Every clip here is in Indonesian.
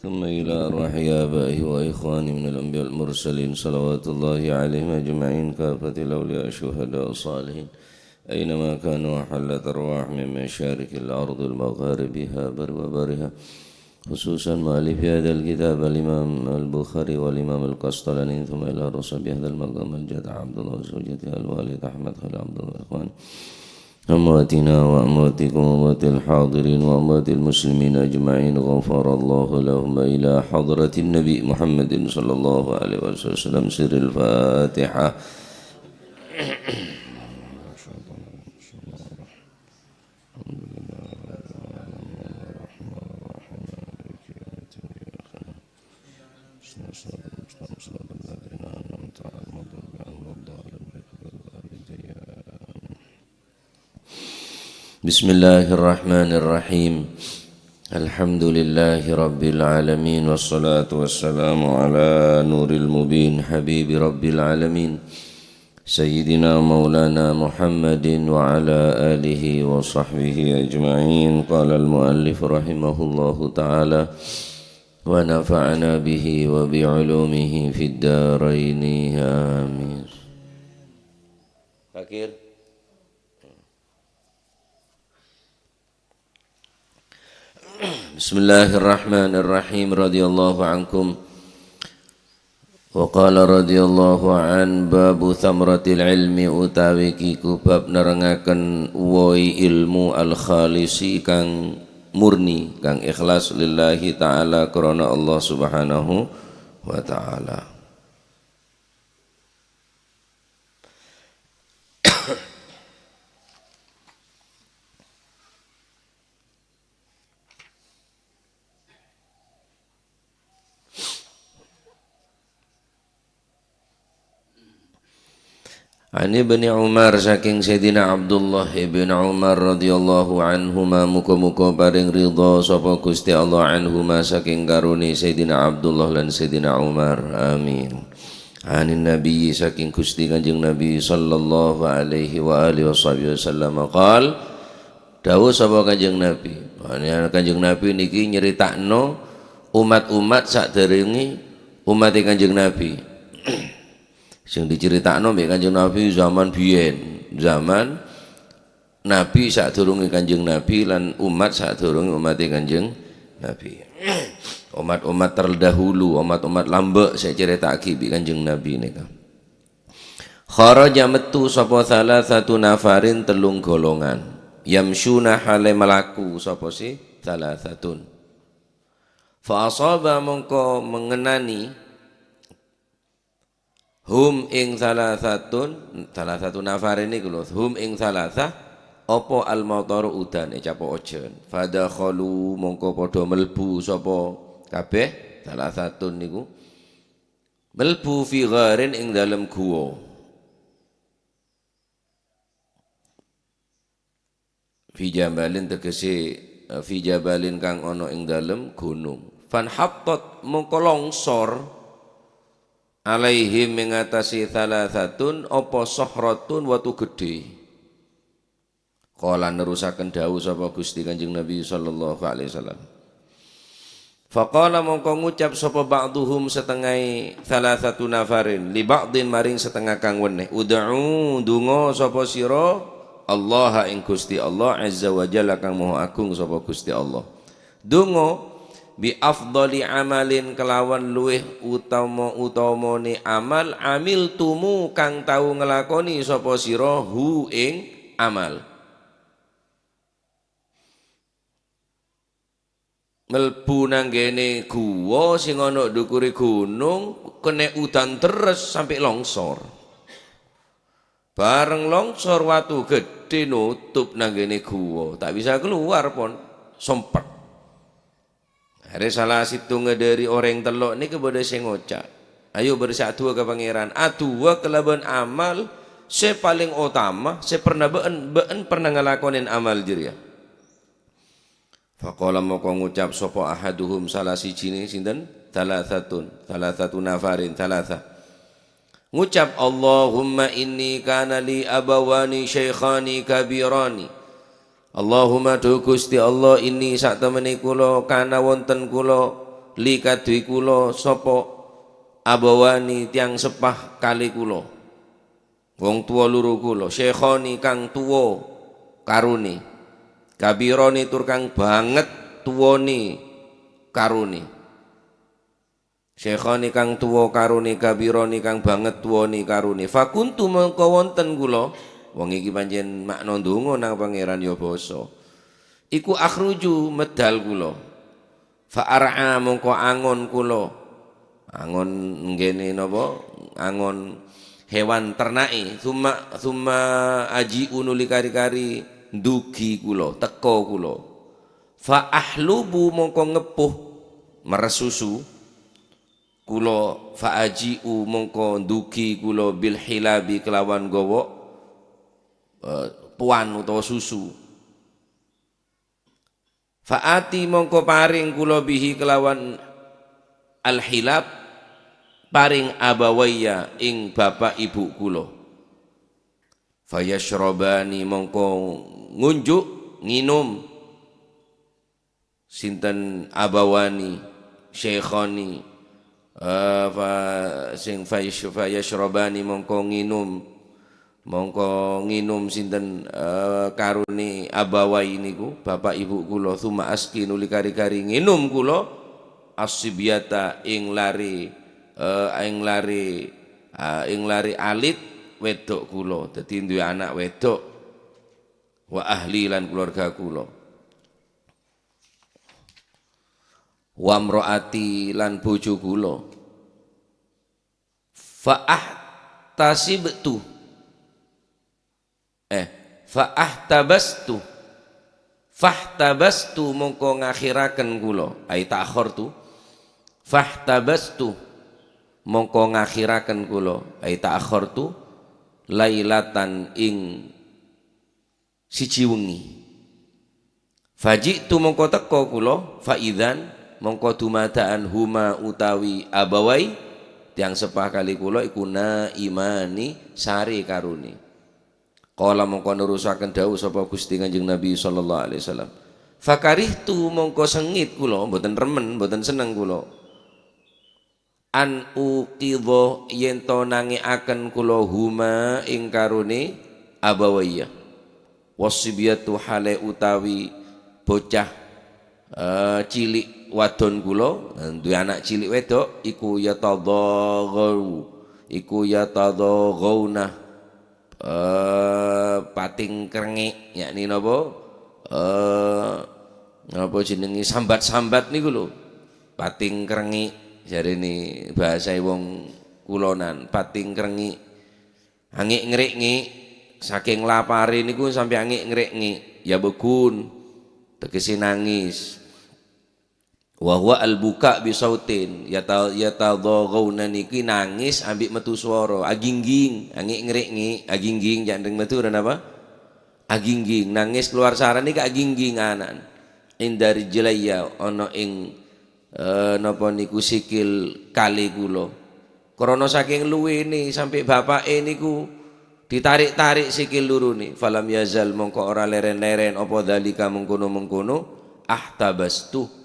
ثم إلى أرواح آبائه وإخوانه من الأنبياء المرسلين صلوات الله عليهم أجمعين كافة الأولياء الشهداء الصالحين أينما كانوا وحلت أرواح من مشارق الأرض المغاربها بر وبرها خصوصا مؤلف هذا الكتاب الإمام البخاري والإمام القسطلاني ثم إلى رسول بهذا المقام الجدع عبد الله وزوجته الوالد أحمد خليل عبد الله إخوان أمواتنا وأمواتكم وأموات الحاضرين وأموات المسلمين أجمعين غفر الله لهم إلى حضرة النبي محمد صلى الله عليه وسلم سر الفاتحة. Bismillahirrahmanirrahim. Alhamdulillahi rabbil alamin wassalatu wassalamu ala nuril mubin habibi rabbil alamin sayyidina maulana Muhammadin wa ala alihi wa sahbihi ajma'in. Qala al-muallif rahimahullahu ta'ala wa nafa'ana bihi wa bi'ulumihi fid daraini amin. Fakir Bismillahirrahmanirrahim. Radhiyallahu ankum wa qala radhiyallahu an babu thamratil ilmi utawi kiku bab nerengaken woi ilmu al khalisi kang murni kang ikhlas lillahi ta'ala krana Allah subhanahu wa ta'ala. Ani Ibni Umar saking Sayyidina Abdullah ibn Umar radhiyallahu anhuma muga-muga paring ridha sapa Gusti Allah anhuma saking karuni Sayyidina Abdullah lan Sayyidina Umar amin. Anin Nabi saking Gusti Kanjeng Nabi sallallahu alaihi wa alihi wasallam qol dawuh sapa Kanjeng Nabi. Kanjeng Nabi niki nyeritakno umat-umat saderenge umat Kanjeng Nabi. Sing diceritakno mbek Kanjeng Nabi zaman biyen, zaman Nabi sadurunge Kanjeng Nabi lan umat sadurunge umat Kanjeng Nabi. Umat-umat terdahulu, umat-umat lambek saya critakake mbek Kanjeng Nabi nika. Kharaja metu sapa salah satu nafarin telung golongan. Yamsyuna hale melaku sapa si salah satun. Fa asaba mongko mengenani hum ing salah satu nafar ini lho hum ing salasah apa al matar udan capo ojen fadakhalu mongko padha melbu sapa kabeh salah satu niku melbu fi gharin ing dalem guwa fi jabalin tegese fi jabalin kang ana ing dalem gunung fan hattat mongko longsor alaihim mengatasi thalathatun apa sohratun watu gede. Qala nerusaken dawuh sapa Gusti Kanjeng Nabi sallallahu alaihi wasallam. Faqala mongko ngucap sapa ba'duhum setengah thalathatu nafarin li ba'din maring setengah kang weneh ud'u donga sapa sira Allah ing Gusti Allah azza wa jalla kang maha agung sapa Gusti Allah. Donga bi afdali amalin kelawan luweh utamane amal amil tumu kang tau ngelakoni sapa sira hu ing amal melbu nang gene guwa sing ana ndukure gunung kena udan terus sampai longsor bareng longsor watu gede nutup nang gene guwa tak bisa keluar pon sempet. Ada salah situ ngederi orang telok ni kepada saya ngocak. Ayo bersatu ke pangeran. Adua kelaban amal saya paling utama. Saya pernah pernah ngelakonin amal jiria. Faqala moko ngucap sapa ahaduhum salah siji ni sinten? Salah satu nafarin salatha. Ngucap Allahumma inni kana li abawani syaikhani kabirani. Allahumma du Gusti Allah ini sak temene kula kana wonten kula li kadhi kula sapa abawani tiang sepah kali kula wong tuwa loro kula syekhoni kang tuwa karuni kabironi tur kang banget tuwani karuni syekhoni kang tuwa karuni kabironi kang banget tuwani karuni fakuntu mengko wonten kula wong iki pancen makna ndonga nang pangeran ya basa iku akhruju medal kula fa ar'a mongko angon kula angon ngene napa angon hewan ternake summa aji unuli kari-kari ndugi kula teka kula fa ahlubu mongko ngepuh meresusu kula fa ajiu mongko ndugi kula bil hilabi kelawan gawa puan utawa susu faati mongko paring kula bihi kelawan al hilab paring abawaya ing bapak ibu kula fayashrabani mongko ngunjuk nginum sinten abawani syekhani sing fayashrabani mongko nginum sinten karuni abawai niku bapak ibu kula summa aski nuli kari-kari nginum kula asibiyata ing lari alit wedok kula dadi duwe anak wedok wa ahli lan keluarga kula wa mraati lan bojo kula fa ahtasibtu fahtabastu mongko ngakhiraken kula ai ta'khirtu fahtabastu mongko ngakhiraken kula ai ta'khirtu lailatan ing siji wengi fajitu mongko teka kula faidzan mongko dumadaan huma utawi abawai tiang sepah kali kula iku imani sari karuni kala mongko nerusaken dawuh sapa Gusti Kanjeng Nabi sallallahu alaihi wasallam fakarihtu mongko sengit kula mboten remen mboten seneng kula an uqidha yen to nangiaken kula huma ing karune abawaya wasibiyatu hale utawi bocah cilik wadon kula duwe anak cilik wedok iku yatadaghauna pating krengik yakni napa napa jenenge sambat-sambat niku lho pating krengik jarene bahasa wong kulonan pating krengik angik ngrik-ngik saking lapare niku sampe angik ngrik-ngik ya begun tegese nangis wa huwa al-buka bi sautin yatadaghauna niki nangis ambek metu swara agingging angik ngrik-ngik agingging jandeng metu napa agingging nangis keluar sarane ka agingging anan indari jelaya ana ing napa niku sikil kali kula krana saking luwene sampai bapake niku ditarik-tarik sikil lurune falam yazal mongko ora leren-leren apa dalika mengkono-mengkono ahtabastu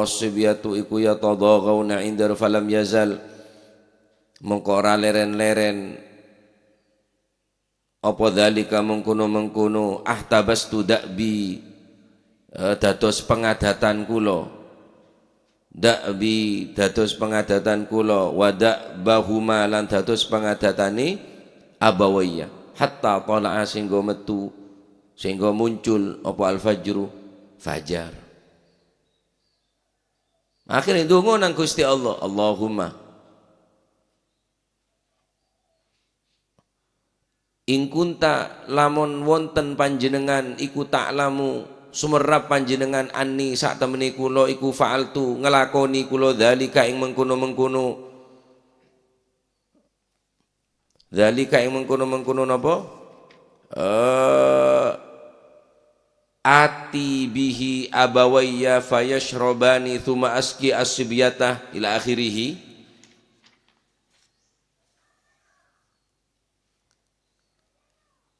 wasibiyatu iku yatadaghauna indar falam yazal mongko ora leren-leren apa dzalika mengkono-mengkono ahtabastu dakbi dados pengadatan kula dakbi dados pengadatan kula wa dakbahuma lan dados pengadatane abawaya hatta tala'a sehingga metu sehingga muncul apa al-fajru fajar. Akhirnya ndonga nang Gusti Allah, Allahumma ing kunta lamun wonten panjenengan iku taklamu sumerap panjenengan anni sak temene kula iku fa'altu ngelakoni kula dzalika ing mengkono-mengkono dzalika ing mengkono-mengkono napa ati bihi abawayya fayashrabani thumma aski as-sibyata ila akhirih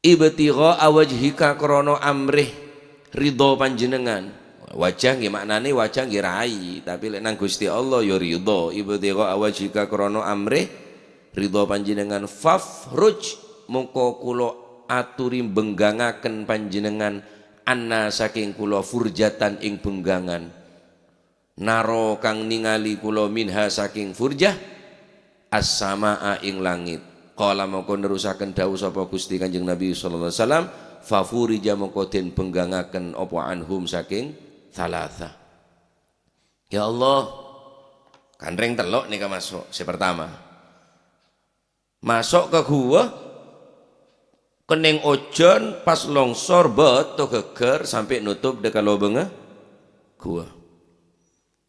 ibtigha awajhika krana amrih ridho panjenengan. Wajah nggih maknane wajah nggih rai, tapi lek nang Gusti Allah ya ridho. Ibtigha awajhika krana amrih ridho panjenengan. Fafruj mongko kula aturi benggangaken panjenengan anna saking kula furjatan ing benggangan. Naro kang ningali kula minha saking furjah as-samaa ing langit. Qala mongko nerusaken dawuh sapa Gusti Kanjeng Nabi sallallahu alaihi wasallam, fafurija mongko den benggangaken apa anhum saking thalatha. Ya Allah, kan ring telok nika masuk. Si pertama masuk ke gua kening ojon pas longsor beto geger sampai nutup dekat lubangnya gua.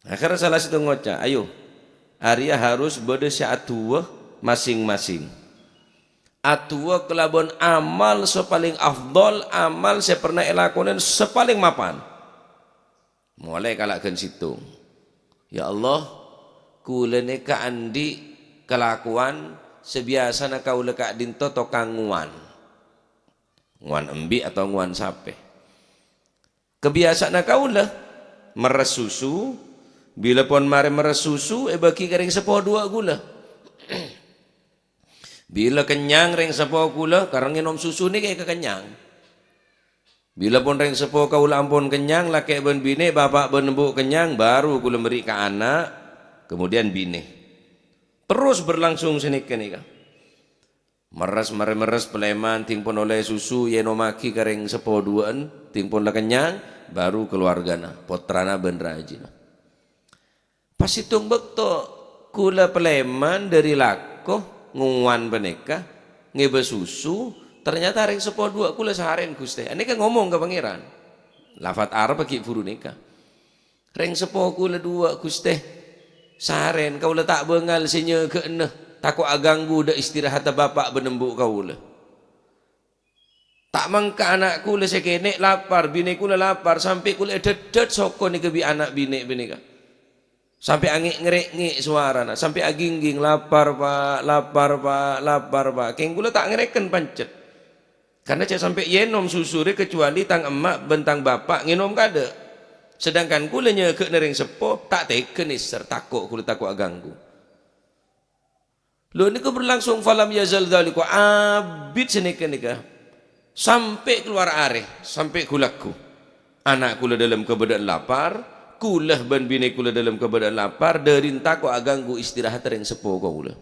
Akhirnya salah satu ngocah, ayo Arya harus berdesya atua masing-masing. Atua kelabon amal sepaling afdol, amal saya pernah elakonen sepaling mapan. Mulai kalahkan situ. Ya Allah, kulene ka andi kelakuan sebiasa na kau lekak dinto tokang nguan embi atau nguan sape. Kebiasaan na kau lah meres susu. Bila pun mari meres susu, bagi kering sepoh dua gula. Bila kenyang ring sepoh gula, karena nginom susu ni kayak kekenyang. Bila pun ring sepoh kau ampun kenyang, laki ben bine, bapak ben embuk kenyang, baru gula beri ke anak, kemudian bine. Terus berlangsung senika nika. Meres peleman, tingpun oleh susu, yenomaki kering sepoh duaan, tingpun lah kenyang, baru keluargana, potrana ben rajin. Pas hitung bekto kula peleman dari lakoh nguan beneka ngebe susu ternyata ring sepo dua kula seharian Gusti. Ini kan ngomong ke pangeran. Lafat Arab bagi furu nika. Ring sepo kula dua Gusti. Seharian kau letak bengal sinya ke eneh takut aganggu dak istirahat bapak benembuk kau le. Tak mangka anak kula sekene lapar, bini kula lapar sampai kula dedet soko ni kebi anak bini ka. Sampai angin ngerek suara na, sampai agingging lapar pak. Keng gula tak ngereken pancet. Karena saya sampai yenom susuri kecuali tang emak bentang bapak nginom kada. Sedangkan gula nyeke nering sepo tak teken iser takut gula takut aganggu. Lo ni berlangsung falam yazal dzaliku abid senika nika sampai keluar areh sampai kulaku. Anak kula dalam keadaan lapar. Kulah ban bini kula dalam keadaan lapar derinta ko aganggu istirahat ring sepo kaula.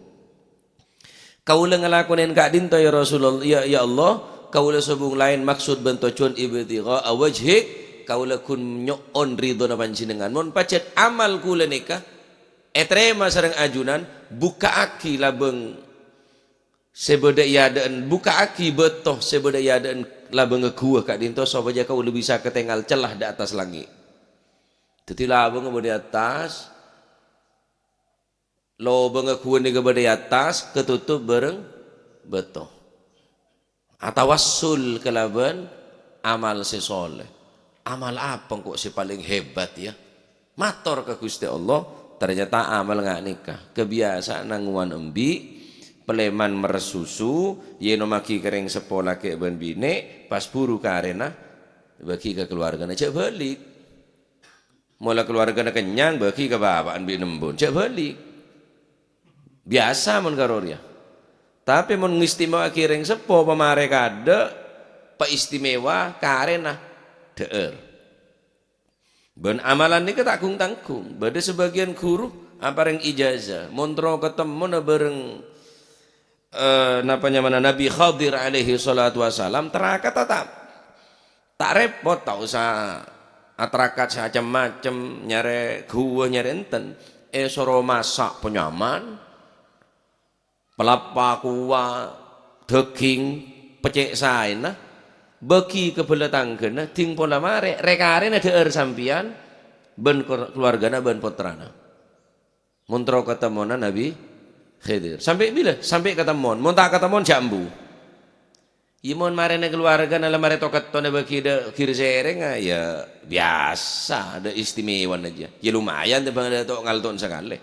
Kaula ngalakonen kak dinto ya Rasulullah ya Allah, kaula sebung lain maksud bentocon ibtigha awajhik, kaula kun nyon ridho na panjenengan. Mon pacet amal kula nika etrema sareng ajunan buka aki labeng sebeda yadaan buka aki betoh sebeda yadaan labeng ngekuah kak dinto supaya kaula bisa ketengal celah di atas langit. Teti labang ke di atas, lobang ke ni ke di atas, ketutup bareng beto. Atawassul kelaban amal sesoleh. Amal apa kok si paling hebat ya? Mator ke Gusti Allah, ternyata amal ngak nikah. Kebiasaan nanguan embi, peleman meresusu, yenomaki kering sepola ke ben bine, pas buru ke arena, bagi ke keluarga cek balik. Mula keluarga nak kenyang bagi ke bapaan bi nembun cek balik biasa mon karoria tapi mon ngistimewa kiring sepo pamare kada pa istimewa karena deer ben amalan ni ketakung tangkung bade sebagian guru apa yang ijazah montro ketemu na bareng napanya mana Nabi Khadir alaihi salatu wasalam terakat tak repot tak usah atrakat macam-macam nyare gua nyare enten soro masak penyaman pelapa kuah daging pecek saina bagi kebeletang kena ting pola mare rekare na deer sampian ben keluargana ben putrana muntro ketemuan Nabi Khidir sampai bila sampai ketemuan mun tak ketemuan jambu Imon marene keluarga na lamare tokat to na bagi da kirsereng ya biasa ada istimewa aja. Ya lumayan bang ada to ngalton sekali.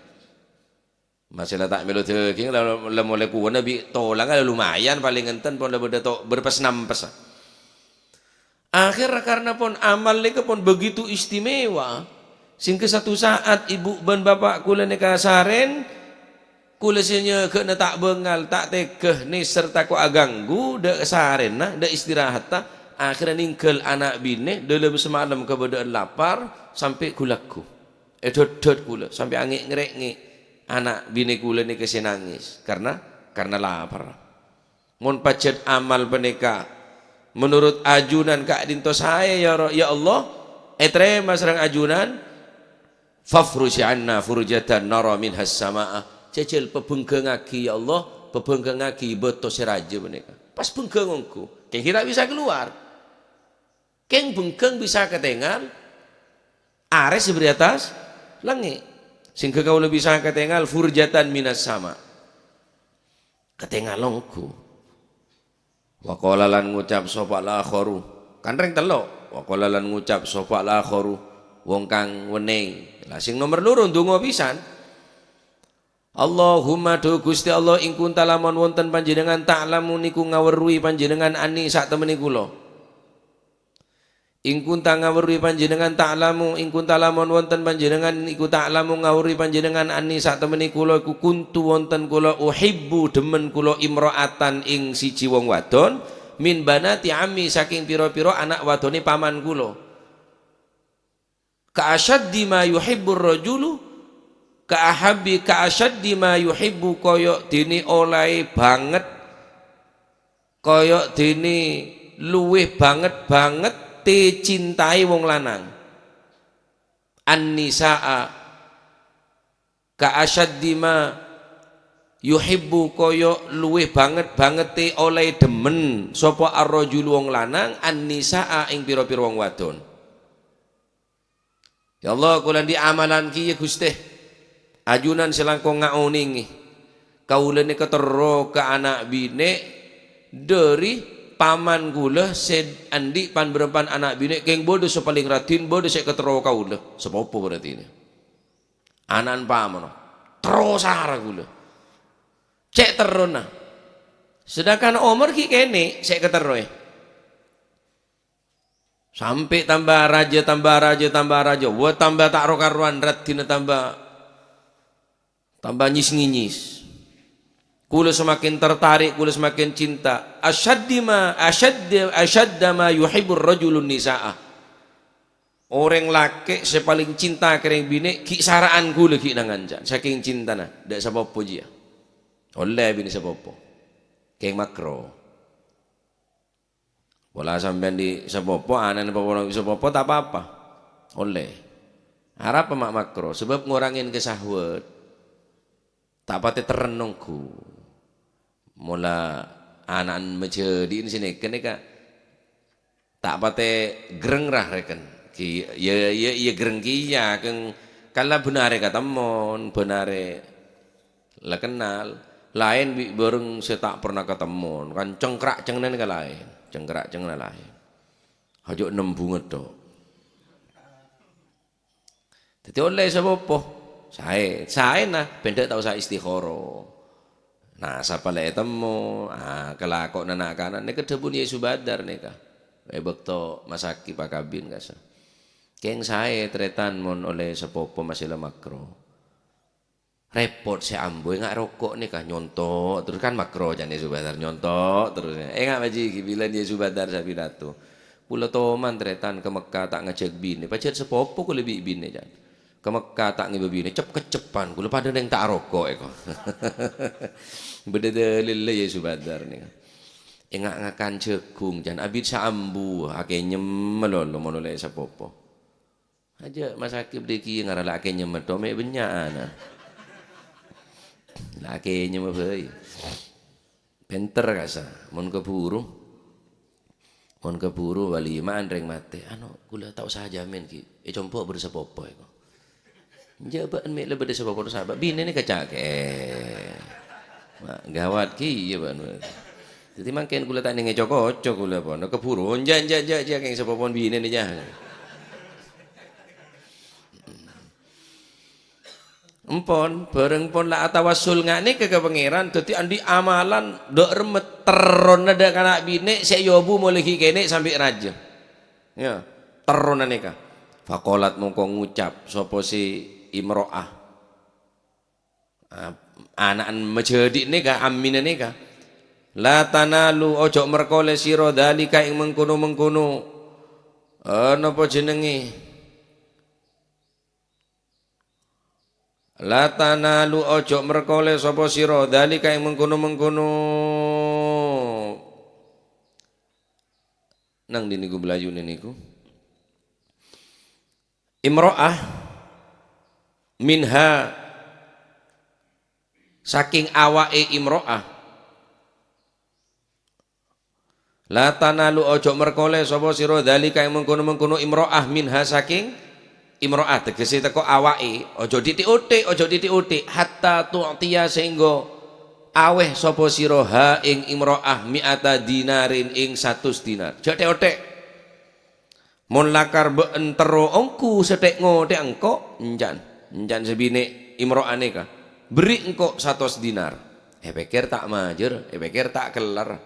Masalah tak melu daging la mulai kuwan nabi tolang lumayan paling enten pun beda to berpes-nampes. Akhir karena pun amal nika pun begitu istimewa sehingga satu saat ibu dan bapak kula nika saren kula senya kena tak bengal tak tegeh ni serta ku aganggu de saren nah de istirahat ta akhirnya ningkel anak bini dalam semalam keberadaan lapar sampai kulaku dot kula sampai angin ngerek anak bini kula ni kasi nangis karena lapar. Mun pacet amal peneka menurut ajunan kak dinto saya ya Allah etrema serang ajunan fafruji anna furujatan nara minhas sama'a cecil pebengkengaki ya Allah pebengkengaki beto seraja peneka pas bengkengku keng tidak bisa keluar keng bengkeng bisa ketengal ares di atas langit sehingga kau lebih bisa ketengal furjatan minas sama ketengalongku waqalalan ngucap sopa lakhoru kan reng telok waqalalan ngucap sopa lakhoru wong kang weneng lah sing nomor loro ndonga pisan Allahumma do Gusti Allah ing kunta lamun wonten panjenengan ta'lamu niku ngaweruhi panjenengan ani sak temeni kula ing kunta ngawuri panjenengan ta'lamu ing kunta lamun wonten panjenengan iku ta'lamu ngawuri panjenengan ani sak temeni kula iku kuntu wonten kula uhibbu demen kula imra'atan ing siji wong wadon min banati ammi saking pira-pira anak wadone paman kula ka asyaddi ma yuhibbur rajulu ka ahabbi ka asyaddi ma yuhibbu kaya dene oleh banget kaya dene luweh banget te cintai wong lanang an-nisaa ka asyaddi ma yuhibbu koyo luweh banget te oleh demen sapa ar-rajul wong lanang an-nisaa ing pira-pira wong wadon. Ya Allah kula di amalan ki ya Gusti ajunan selangkong ngauningi kaulane ketero ke anak bine dari paman kula sed andi pan berempan anak bini keng bodoh sepaling ratin bodoh saya ketero kaula sepopo berarti ini anan paman terus arah kula cek terona sedangkan Omar ki kene saya ketero sampai tambah raja wah tambah tak rokaruan ratin tambah nyis kula semakin tertarik, kula semakin cinta. Asyadda ma yuhibbur rajulun nisaa. Orang laki sepaling cinta kering bini ki saraan kula ki nanganjan. Saking cinta na, dak sapopo dia. Oleh bini sapopo. Keng makro. Bola sampean di sapopo, anan apa sapopo tak apa-apa. Oleh. Harap mak makro sebab ngurangin kesahwat. Tak pati terenungku. Mula anak menjadi ini sini kena tak pate gereng rah reken ki ya gereng ki ya keng kala benare katemon benare lah kenal lain bareng saya tak pernah ketemon kan cengkrak cengnen ka lain cengkrak cengnen lain hajo nembunget tok dadi oleh sapa saya nah pendek tau saya istikhara. Nah, siapa lek temu, kelakok nanak kanan nek kedebun Yesu badar neka. Bekto masaki pakabin kasa. Keng sae tretan mon oleh sepopo masih makro. Repot si amboy ngak rokok nika nyontok terus kan makro jan Yesu badar nyontok terus. Ngak baji bilang Yesu badar sa pidato. Kula toman tretan ke Mekah tak ngecek bini. Pacet sepopo ku lebih bini jan. Ke Mekah tak ngibe bini kecepan kula pada neng tak rokok eko. Beda lele Yesu badar nih. Engak ngakan cegung jan abid saambu ake nyemel lo monole sapopo. Aja masakib deki ngarala ake nyemel to me benyana. Lah ake nyemel bae. Penter kasa mon keburu wali maan reng mate. Ano kula tau saja men ki. Compo bersapopo eko. Jabaan me lebede sapopo sahabat bini ni kacake. Gawat ki ya ban. Jadi mangken kula tak ninge cocok kula pon keburu jan keng sepopon bine ni jah. empon bareng pon la tawassul ngane ke pangeran dadi andi amalan dok remet teron ada kana bine sik yobu mulih kene sampai raja ya teronane ka faqalat mongko ngucap sapa si imro'ah anak majedi ne ka aminane ka la tanalu ojo merkole sira dalika ing mengkono-mengkono napa jenenge la tanalu ojo merkole sapa sira dalika ing mengkono-mengkono nang diniku belayune niku imro'ah minha saking awake imro'ah la tanalu ojo merkole sapa sira dalika ing mengkono-mengkono imro'ah minha saking imro'ah tegese teko awake ojo titik-utik hatta tu'tiya sehingga aweh sapa sira ha ing imro'ah mi'ata dinarin ing 100 dinar jotek-otek mun lakar beentero ongku setek ngotek engko enjan sebine imro'ane ka beri engko 100 dinar pikir tak majer pikir tak kelar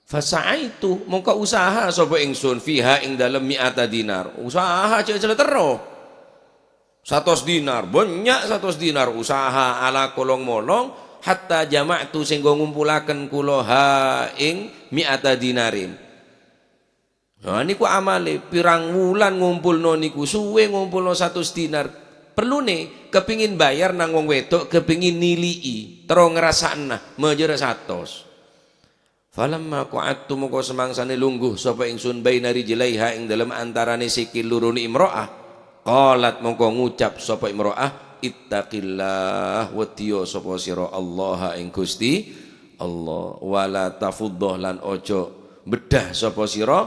fasa'aitu mongko usaha sapa ingsun fiha ing dalem mi'ata dinar usaha cek tero 100 dinar banyak 100 dinar usaha ala kolong molong hatta jama'tu sehingga ngumpulaken kula ha ing mi'ata dinarin nah niku amale pirang wulan ngumpulno niku suwe ngumpulno 100 dinar perlu nih kepingin bayar nang wong wedok kepingin nilii terus ngrasakna mejer 100 falamma qa'adtu moko semangsane lungguh sapa ingsun baina rijlaiha ing dalem antarane sikil lurune imro'ah qalat moko ngucap sapa imro'ah ittaqillah wadiya sapa sira Allah ing Gusti Allah wala tafuddah lan ojo bedah sapa sira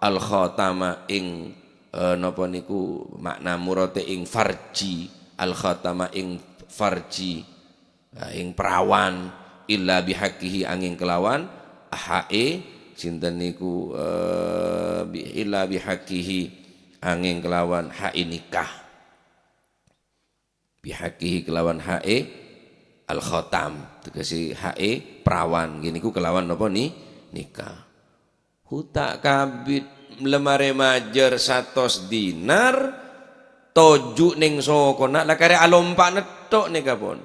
al khatama ing napa niku makna murate ing farji al khatama ing farji ing perawan illa bihaqqihi angin kelawan hae sinten niku illa bihaqqihi angin kelawan hae nikah bihaqqihi kelawan hae al khatam tegese hae perawan gini ku kelawan napa ni nikah hutak kabit lemare majer 100 dinar toju ning sokona la kare alompak netok nika pun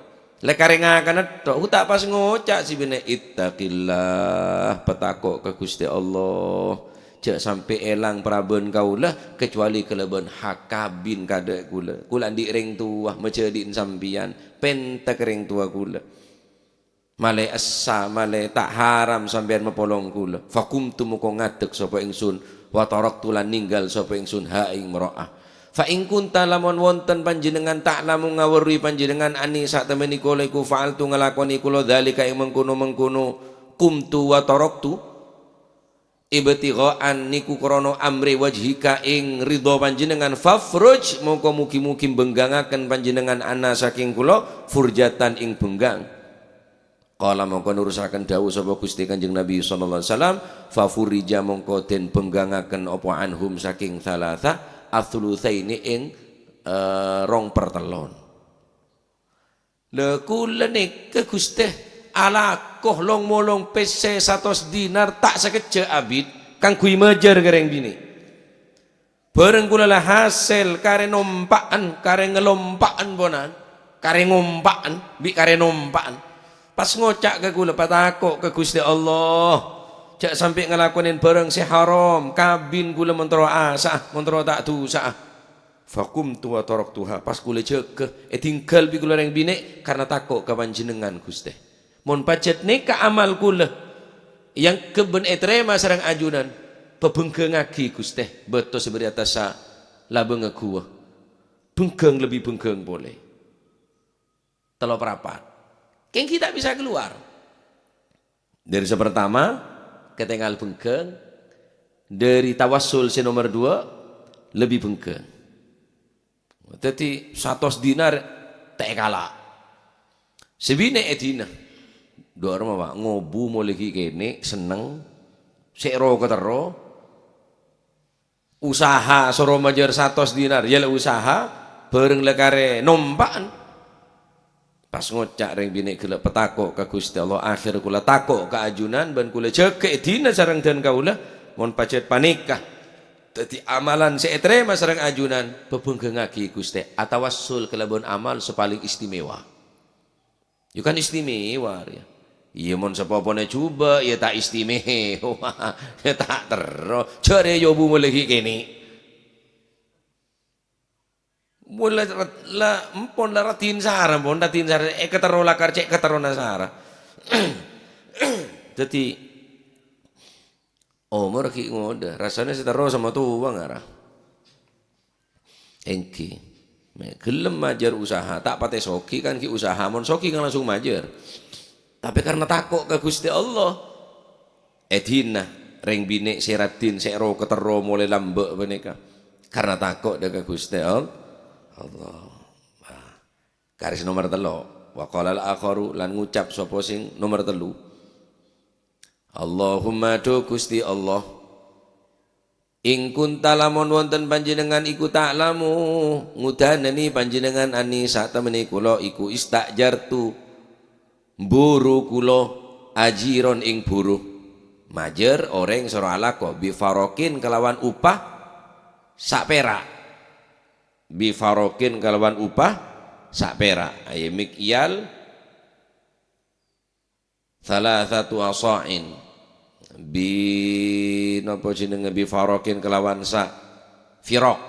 lekare ngakan tok hutak pas ngocak si bene ittaqillah petakok ke Gusti Allah cek sampai elang praben kaulah kecuali keleben hakabin kadek kula ndik ring tua mecedin sampian pentek ring tua kula male assa male tak haram sampean mepolong kula fakumtu muko ngadeg sapa ingsun wa taraktu lan ninggal sapa ingsun ha ing mraah fa in kunta lamun wonten panjenengan tak lamun ngawruhi panjenengan ani sak temeni kula iku fa'altu nglakoni kula dzalika ing mengkono-mengkono kumtu wa taraktu ibtighaan niku krana amri wajhika ing ridho panjenengan fafruj mongko mugi-mugi benggangaken panjenengan ana saking kula furjatan ing benggang qala mongko nurusaken dawuh sapa Gusti Kanjeng Nabi sallallahu alaihi wasallam fafurija mongko den benggangaken apa anhum saking salasa athulutsaini ing 2/3 lha kula niki Gusti ala koh long molong pese 100 dinar tak sekeje abid kang kui mejer gareng bini bareng kula lah hasil kare nompaan kare ngelompaan bonan kare ngompaan bi kare nompaan pas ngocak ke kula patakok ke Gusti Allah cak sampai ngelakonin bareng si haram kabin kula mentro asa mentro tak dosa fakum tua torok tuha pas kula cek tinggal bi kula reng bini karena takok ke panjenengan Gusti mon pacet neka amal kula yang keben etrema sareng ajunan pebengkengaki Gusti beto seberi atasa labeng gua bengkeng lebih bengkeng boleh telo perapat keng kita bisa keluar dari sepertama ketinggal bengkeng dari tawassul si nomor 2 lebih bengkeng jadi 100 dinar tak kalah sebine edina dua orang apa ngobu mulai kene seneng sekro ketero usaha soro majer 100 dinar ya usaha bareng lekare nompaan pas ngocak ring bini gelek petakok ka Gusti Allah akhir kula takok ka ajunan ban kula cekek dina sareng den kaula mon pacet panikah dadi amalan seetrema sareng ajunan bebenggengake Gusti atawassul kelebon amal sepaling istimewa yo kan istimewa ya iya mon sepopone coba ya tak istimewa ya tak terus jare yo bu mulih kene mulai la empon la ratin sara pon ratin sara ketero lakar cek ketero nasara jadi umur ki ngode rasanya setero sama tua ngara engki me gelem majar usaha tak pate soki kan ki usaha mon soki kan langsung majar tapi karena takut ke Gusti Allah edina ring bine seratin sero ketero mulai lambek beneka karena takut ke Gusti Allah garis nomor 3 wa qala al-akharu lan ngucap sapa sing nomor 3 Allahumma do Gusti Allah ing kunta lamun wonten panjenengan iku ta'lamu ngudanani panjenengan ani sak temene kula iku istajartu mburu kula ajiron ing buruh majer oreng sira alaqo bi farokin kelawan upah sak perak bifarokin kalawan upah sak perak ayamik iyal salah satu asain bi napa jenenge bifarokin kalawan sak firok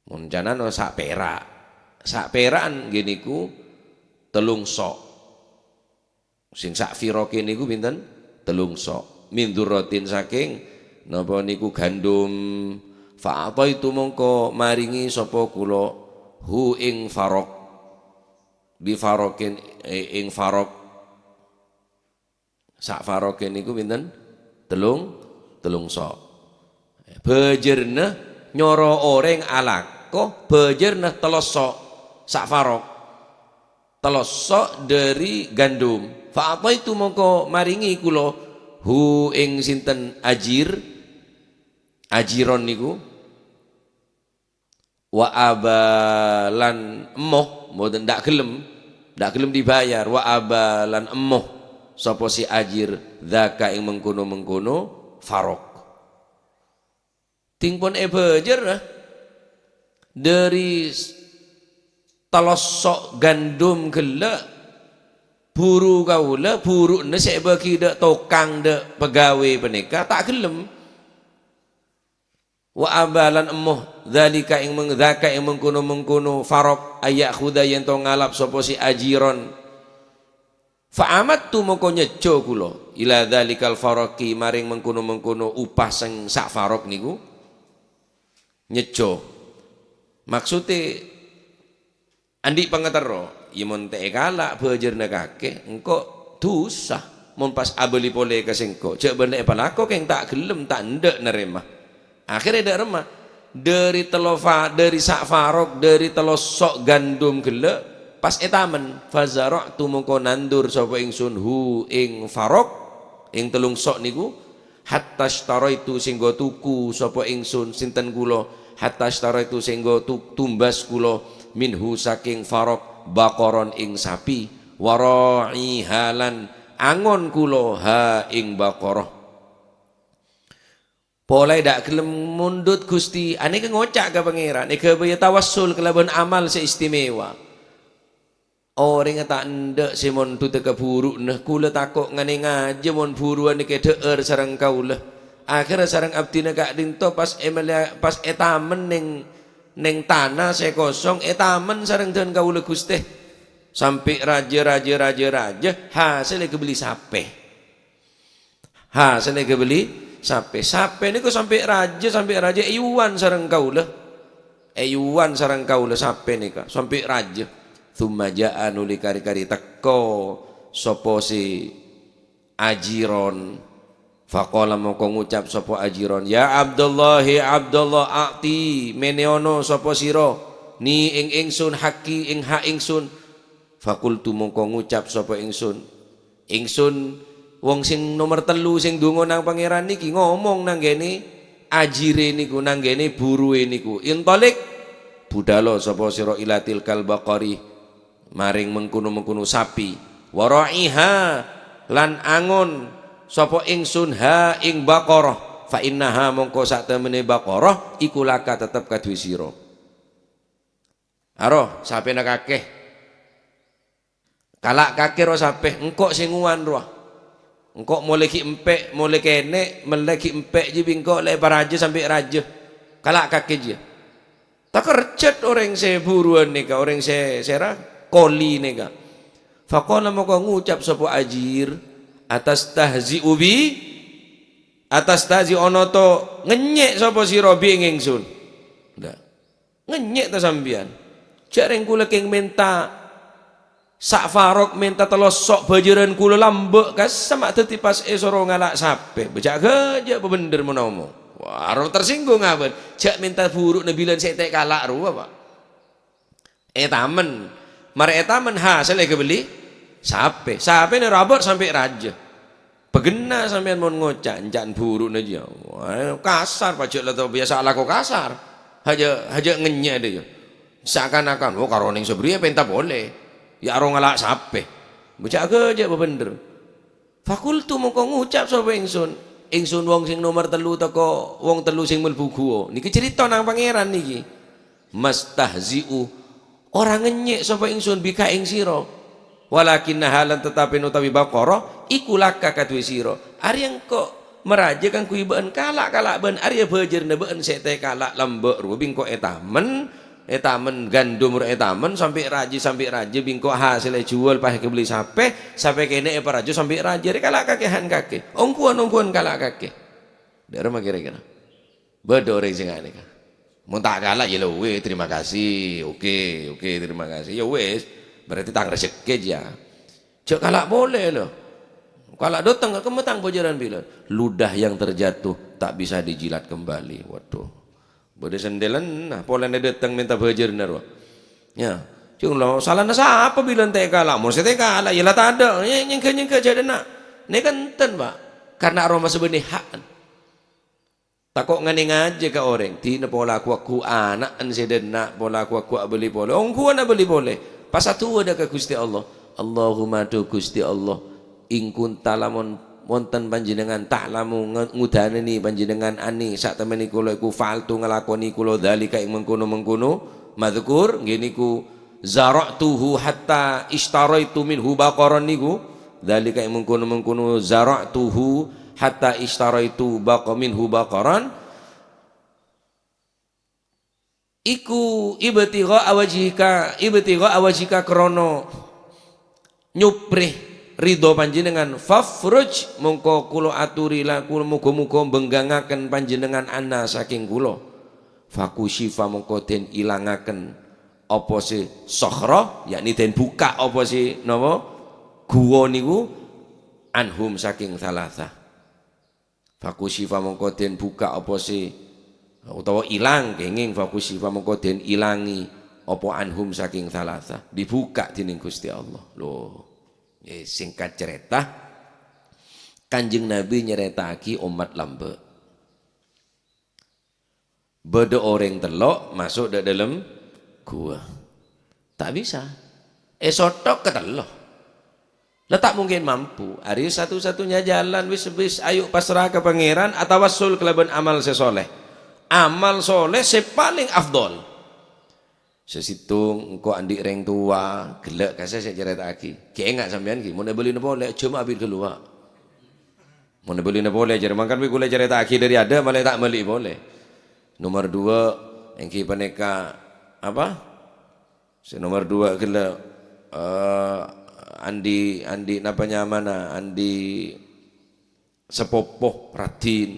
muncanan sak perakan gini ku telung sok sing sak firokin niku pinten telung sok min dzurratin saking napa niku gandum fa'ata itu mongko maringi sapa kula hu ing farok bi farokin ing farok sak farokin niku pinten telung sok bejerna nyoro oreng alako bejerna telosok sak farok telosok dari gandum fa'ata itu mongko maringi kula hu ing sinten ajiron niku wa abalan emoh mboten ndak gelem dibayar wa abalan emoh sapa si ajir zaka ing mengkono farok tingpon bejer dari telosok gandum gelek buru kaula buru ne sek bagi dak tokang dak pegawai penika tak gelem wa abalan emoh zalika ing mengdzaka ing mengkono farok ayak khuda yen to ngalap sapa si ajiron fa amattu moko nyejo kula ila dzalikal faraqi maring mengkono upah sing sak farok niku nyejo maksude andi pangetero yen mon tek kalak bejerna kakek engko dosa mon pas abeli pole kesengko cek benek palako keng tak gelem tak ndek nerima akhirnya dak remah dari telofa dari sak farok dari telosok gandum gelek pas etamen fazara'tu mongko nandur sapa ingsun hu ing farok ing telung sok niku hatta staraitu sing go tuku sapa ingsun sinten kula hatta staraitu sing go tumbas kula minhu saking farok baqaron ing sapi wara'i halan angon kula ha ing baqarah polai dak gelem mundut Gusti ane ke ngocak ke pangeran ke baya tawassul kelaban amal seistimewa orang tak ndak simon tu teka buruk nah kula takok ngane ngaje mon buruan ke deur sareng kaula akhirnya sareng abdina gak dinto pas etamen ning tanah saya kosong etamen sareng den kaula Gusti sampai raja hasilnya kebeli sape niku sampai raja eyuan sareng kaula sape nika sampai raja thumma ja'a nuli kari-kari teko sapa si ajiron faqala moko ngucap sapa ajiron ya Abdullah a'ti meneono sapa sira ni ing ingsun haki ing hak ingsun fakultu moko ngucap sapa ingsun wong sing nomor 3 sing donga nang pangeran niki ngomong nang kene ajire niku nang kene buruwe niku intolik budalo sapa sira ilatil kalbaqari maring mengkono-mengkono sapi wara'iha lan angon sapa ingsun ha ing baqarah fa innaha mongko sak temene baqarah iku laka tetep kadue sira aro sape nak akeh kalak kakek ro sape engkok sing nguwan roh engkok mulai ki empek mulai kene mulai ki empek je bingkok le paraja sampai raja kalak kakek je tak kerjat orang se buruan nika orang se sera koli nika faqala moko ngucap sapa ajir atas tahzi ubi atas tahzi ono to ngenyek sapa sira bi ingsun ndak ngenyek ta sampean jareng kula keng minta sak farok minta telosok bajaran kula lambek kas sama dadi pas esoro ngalak sape bejak geja bener menawa wah ora tersinggung apa jak minta buruk nebilan sik tek kalak ru apa tamen mare tamen ha sele kebeli sape ne rabot sampai raja begena sampean mon ngocak encan buruk aja kasar pajak lah biasa laku kasar haja ngenyek dia seakan-akan oh karo ning sebriye penta boleh ya aro ngalak sape bocah aja bener fakultu mongko ngucap sapa ingsun wong sing nomor 3 teko wong 3 sing mlebu guwa niki cerita nang pangeran niki mastahziu orang ngenyek sapa ingsun bika ing sira walakin halan tetapi utawi baqarah iku laka kadue sira ari engko meraja kang kuwi ben kalak ben ari bejer beun sete kalak lembek rubing kok etamen gandum etamen sampai raja bingko hasil jual pas kebeli sampai kene raja sampai raja kalak kakehan kakek ongkuan kalak kakek dari mah kira-kira bedo orang sing ngene kan mun tak kalak ya we terima kasih oke terima kasih ya wes berarti tak rezeki aja cek kalak boleh loh kalak datang ke kemetang bojaran bilang ludah yang terjatuh tak bisa dijilat kembali waduh bode sendelan nah polane datang minta bajar naro ya cuma salah nasa apa bilang teh kalah mau saya kalah ya lah tak ada nyengke jadi nak ini kan ten pak karena aroma sebenih hak takut ngani ngaje ke orang tina pola aku anak an sedena pola aku beli boleh ongkuan beli boleh pas satu ada ke Gusti Allah Allahumma tu Gusti Allah ingkun talamon wonten panjenengan ta'lamu ngudhaneni panjenengan ani sak temeni kula iku fa'altu nglakoni kula dzalika ing mengkono-mengkono madzkur nggih niku zara'tuhu hatta ishtaraitu minhu baqaran niku dzalika ing mengkono-mengkono zara'tuhu hatta ishtaraitu minhu baqaran iku ibtigha awajhika krana nyuprih ridho panjenengan fafruj mongko kula aturi laku muga-muga benggangaken panjenengan ana saking kula fakushifa mongko den ilangaken apa si sokhra yakni den buka apa si napa guwa niku anhum saking salasa fakushifa mongko den buka apa si utawa ilang kenging fakushifa mongko den ilangi apa anhum saking salasa dibuka dening Gusti Allah lho. Singkat cerita Kanjeng Nabi nyeretaki umat lambe beda orang telok masuk ke dalam gua tak bisa sotok ke telok letak mungkin mampu hari satu-satunya jalan wis ayo pasrah ke pangeran atau wasul kelaban amal sesoleh amal soleh sepaling afdol sesitung engkau andik reng tua gelek kasih saya cerita lagi kayak enggak sampean ki mau beli nopo boleh cuma ambil keluar mau beli nopo boleh jadi makan gue boleh cerita lagi dari ada malah tak beli boleh nomor 2 yang ki paneka apa nomor 2 gelek andi napanya mana andi sepopoh radin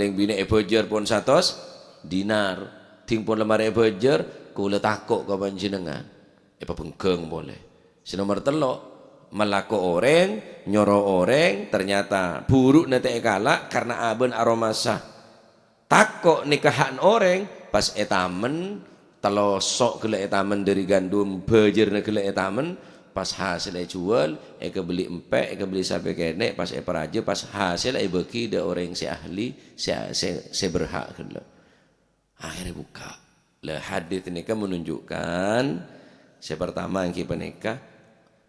yang bini ebejer pun 100 dinar ting pun lemari bejer kula takut ke panjenengan apa penggeng boleh nomor 3 melako orang nyoro orang ternyata buruk nanti kalak karena aben aromasa takut nikahan orang pas etamen telosok gele etamen dari gandum bejer gele etamen pas hasilnya jual beli empek beli sampai kene pas peraja pas hasil bagi ada orang si ahli si berhak gele akhirnya buka Lah hadis ini kan menunjukkan pertama yang kita nikah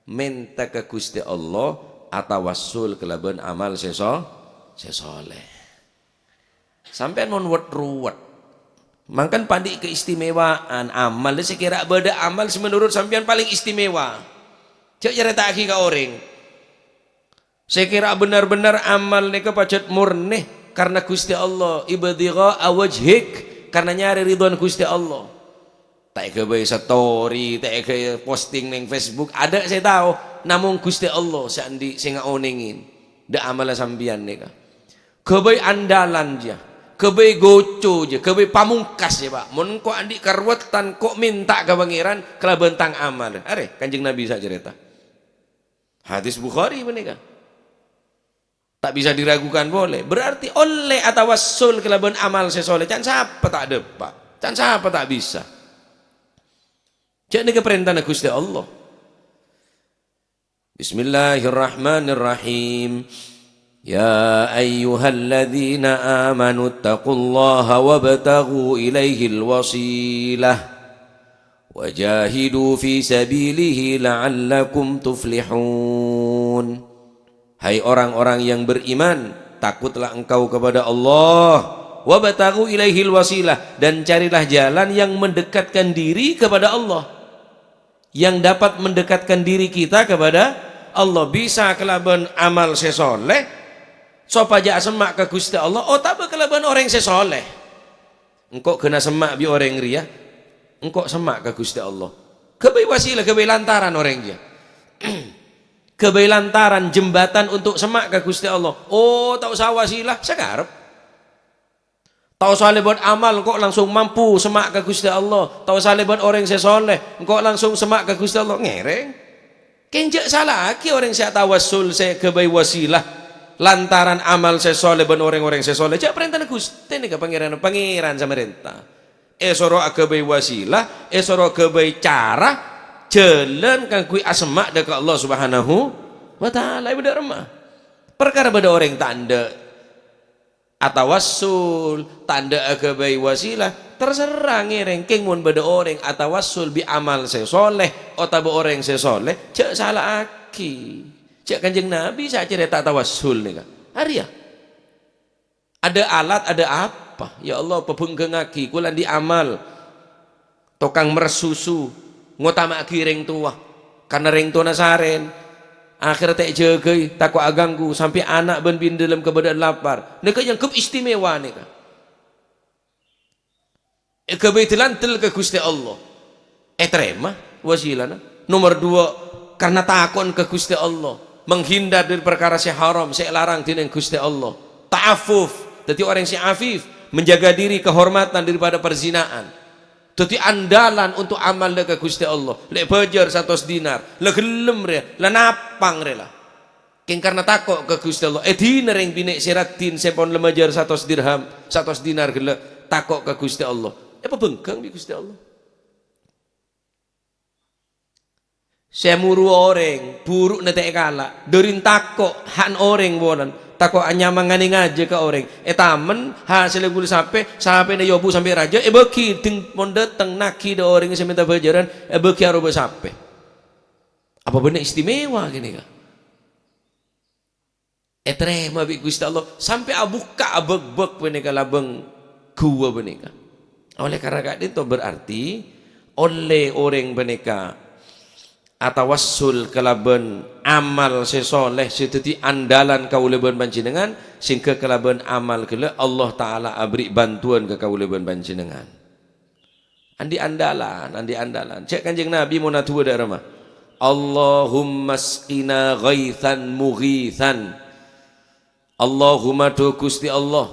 minta ke Gusti Allah atawassul kelaban amal sesoleh. Sampai non ruwet. Mangkan pandi keistimewaan amal. Sekira beda amal menurut sampean paling istimewa. Cek cerita ke orang. Sekira benar-benar amal nika pacet murni karena Gusti Allah ibtigha wajhik. Karena nyari ridwan Gusti Allah. Tak ke bae story, tak ke posting neng Facebook, ada saya tahu, namun Gusti Allah sandi sing ngaonengin. Da amala sambian nika. Kebae andalan dia, kebae goco je, kebae pamungkas je Pak. Mun kok andi karwetan kok minta ke pangeran kelaban tang amal. Are Kanjeng Nabi sak cerita. Hadis Bukhari menika. Tak bisa diragukan boleh. Berarti oleh atawassul kelaban amal sesoleh. Can siapa tak ada Pak. Can siapa tak bisa. Jadi keperintah Gusti Allah. Bismillahirrahmanirrahim. Ya ayyuhalladzina amanu taqullaha wabtaghu ilaihil wasilah. Wajahidu fi sabilihi la'allakum tuflihun. Hai orang-orang yang beriman, takutlah engkau kepada Allah, wabtaghu ilaihil wasilah, dan carilah jalan yang mendekatkan diri kepada Allah, yang dapat mendekatkan diri kita kepada Allah. Bisa kelaban amal sesoleh sopaja semak ke Gusti Allah, oh tak kelaban orang sesoleh engkau kena semak bi orang ria, engkau semak ke Gusti Allah kebai wasilah, kebai lantaran orang dia kebai lantaran jembatan untuk semak ke Gusti Allah. Oh tak usah wasilah sekarep, tak usah lebat amal kok langsung mampu semak ke Gusti Allah, tak usah lebat orang sesoleh kok langsung semak ke Gusti Allah. Ngereng kenjak salah aki orang saya tawassul saya kebai wasilah lantaran amal sesoleh ben orang-orang sesoleh. Jak perintah Gusti ni ke pangeran samarenta esoro kebai wasilah, esoro kebai cara jalan kan kui asma dekat Allah Subhanahu wa taala. Ibu remah perkara beda orang tanda atawassul, tanda kebai wasilah, terserah ngerengking mun beda orang atawassul bi amal sesoleh atau orang sesoleh cek salah aki. Cek Kanjeng Nabi saya cerita tawassul nih kan hari ya ada alat ada apa ya Allah pepengengaki kulan di amal tokang mersusu ngutama ring tua karena ring tua nasaren akhir tak jagai takut aganggu sampai anak ben bin dalam keadaan lapar nika yang kep istimewa nika kebetulan tel ke Gusti Allah terima wasilana. Nomor 2 karena takon ke Gusti Allah, menghindar dari perkara yang haram saya larang tineng Gusti Allah, ta'afuf jadi orang yang afif, menjaga diri kehormatan daripada perzinaan. Jadi andalan untuk amal ke Gusti Allah. Lek bajar 100 dinar, le gelem re, le napang re lah. King karena takut ke Gusti Allah. Dinar yang binek siratin sepon le majar 100 dirham, 100 dinar gele takut ke Gusti Allah. Apa bengkang di Gusti Allah? Saya muru orang, buruk nete kala, derin takut han orang bolan. Takut nyaman ngani ngaje ke orang tamen hasil gula sampai na yobu sampai raja beki ting monde teng naki de orang yang minta bajaran beki aroba sampai apa benar istimewa gini kah terima bi Gusti Allah sampai abuka abek-bek benika labeng gua benika. Oleh karena itu berarti oleh orang benika atawassul kelaban amal sesoleh seperti andalan kaulaban panjenengan sehingga kelaban amal kele Allah taala abri bantuan ke kaulaban panjenengan. Andi andalan cek Kanjeng Nabi mau natua dak ramah Allahumma asqina ghaithan mughithan. Allahumma do Gusti Allah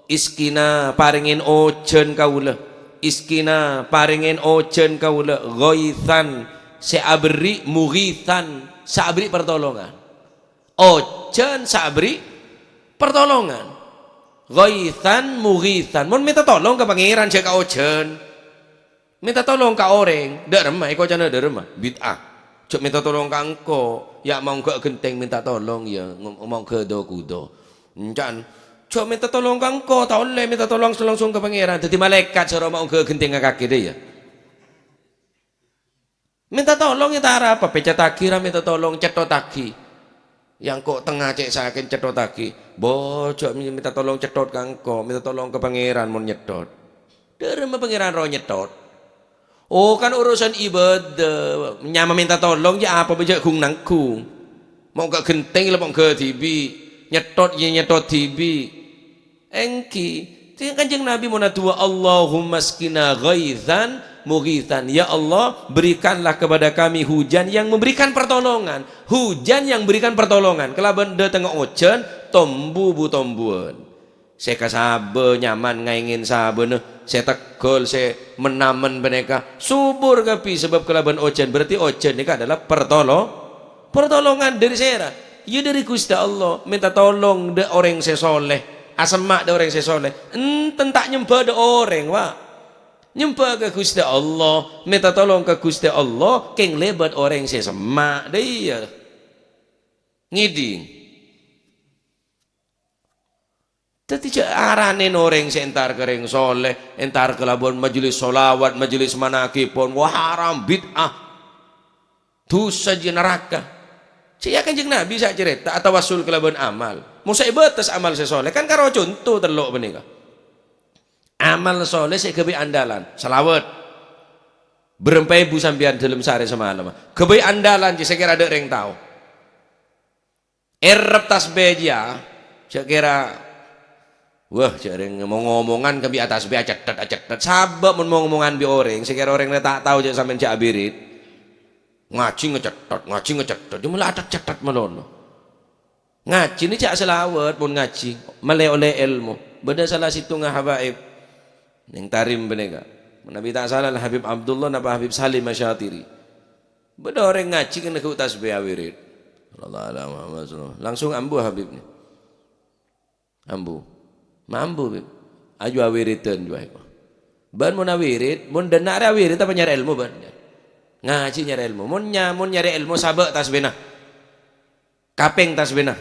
iskina paringin ojen kaula, iskina paringin ojen kaula ghaithan seabri mughithan sabri pertolongan, ojen sabri pertolongan, ghaithan mughithan. Mun minta tolong ke pangeran cek ka ojen, minta tolong ka orang dak remah iko jana dak remah bid'ah. Cuk minta tolong ka engko ya mau gak genteng minta tolong ya ngomong ke do kudo encan Cok minta tolong ke engkau, tak boleh minta tolong langsung ke pangeran. Jadi malaikat suruh mau ke genting kaki dia. Minta tolong itu arah apa? Pecah taki, minta tolong cetot taki. Yang kok tengah cek saking cetot taki. Bocok minta tolong cetot ke engkau, minta tolong ke pangeran mau nyetot. Dari pangeran roh nyetot. Oh kan urusan ibadah. Nyama minta tolong ya apa bejak kung nangkung. Mau ke genting lah mau ke tibi. Nyetot ya nyetot tibi. Engki, itu kanjeng Nabi menatua Allahumma skina ghaithan mughithan. Ya Allah, berikanlah kepada kami hujan yang memberikan pertolongan. Hujan yang memberikan pertolongan. Kalau benda tengah ocean, tombu bu tombuan. Saya kasabe nyaman ngaingin sabe saya tegol, saya menamen beneka subur kapi sebab kelaban ocean. Berarti ocean ini adalah pertolongan dari saya. Ya dari Gusti Allah minta tolong de orang sesoleh. Asemak de orang sesoleh. Tak nyembah de orang wah. Nyembah ke Gusti Allah, minta tolong ke Gusti Allah, keng lebat orang sesemak dia. Ngiding. Jadi aranin orang sentar kering soleh, entar kelabon majelis solawat, majelis manakipun, wah haram bid'ah. Dosa di neraka. Saya kanjeng Nabi saya cerita atau wasul kelabon amal. Musa batas amal sesoleh kan karo contoh telok benika. Amal soleh saya kebi andalan, salawat. Berempai bu sambian dalam sehari semalam. Kebi andalan saya kira ada yang tahu. Erep tasbih dia, saya kira wah jarang ngomong-ngomongan kebi atas be acetet. Sabab mau ngomongan bi orang, saya kira orang tak tahu jadi sampean cak abirit. Ngaji ngecetot dia malah ada cetot melono ngaji ini cak selawat pun ngaji malai oleh ilmu beda salah situ ngah habaib yang tarim benega Nabi tak salah Habib Abdullah napa Habib Salim Masyatiri beda orang ngaji kena ke tasbih wirid langsung ambu Habib ni ambu Habib aju awiritan juga ban mun awirid mun denar awirid apa nyari ilmu ban ngaji nyari ilmu mun nyari ilmu sabak tasbihna kapeng tasbihna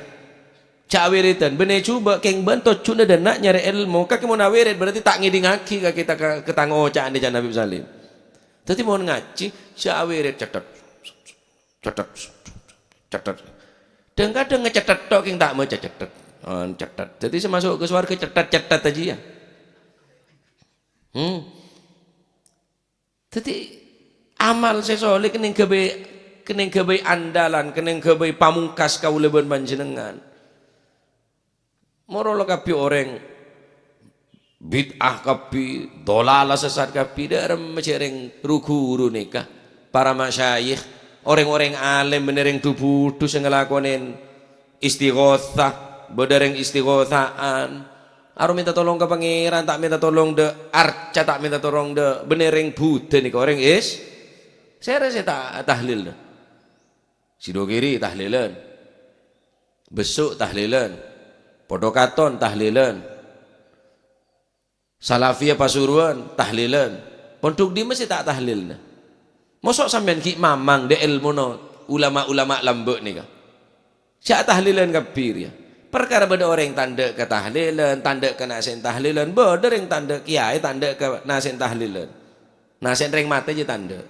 cak wiritan bener coba keng bantot cuna dan nak nyari ilmu kaki mun awirid berarti tak ngiding aki kita ketango cak jan Nabi Salim tapi mun ngaji cak awirid cetet dan kadang ngecetet tok keng tak mau cetet jadi semasuk ke suara cetet aja ya jadi amal sesoleh kening kebe andalan kening kebe pamungkas kauleben panjenengan moro kapi orang bid'ah kapi dolala sesat kapi darem mecereng ruku nikah para masyayikh orang-orang alim benereng tubuh sing ngelakonin istighotsah benereng istighothaan aru minta tolong ke pangeran tak minta tolong de arca tak minta tolong de benereng Buddha nih orang is saya rasa tak tahlil sido kiri tahlilan besuk tahlilan podokaton tahlilan salafiyah pasuruan tahlilan pondok di masih tak tahlil mosok sampean ki mamang de ilmu no ulama-ulama lambek nih kah siak tahlilan kabir ya perkara beda orang tanda ke tahlilan tanda ke nasen tahlilan beda yang tanda kiai tanda ke nasen tahlilan nasen ring mata aja tanda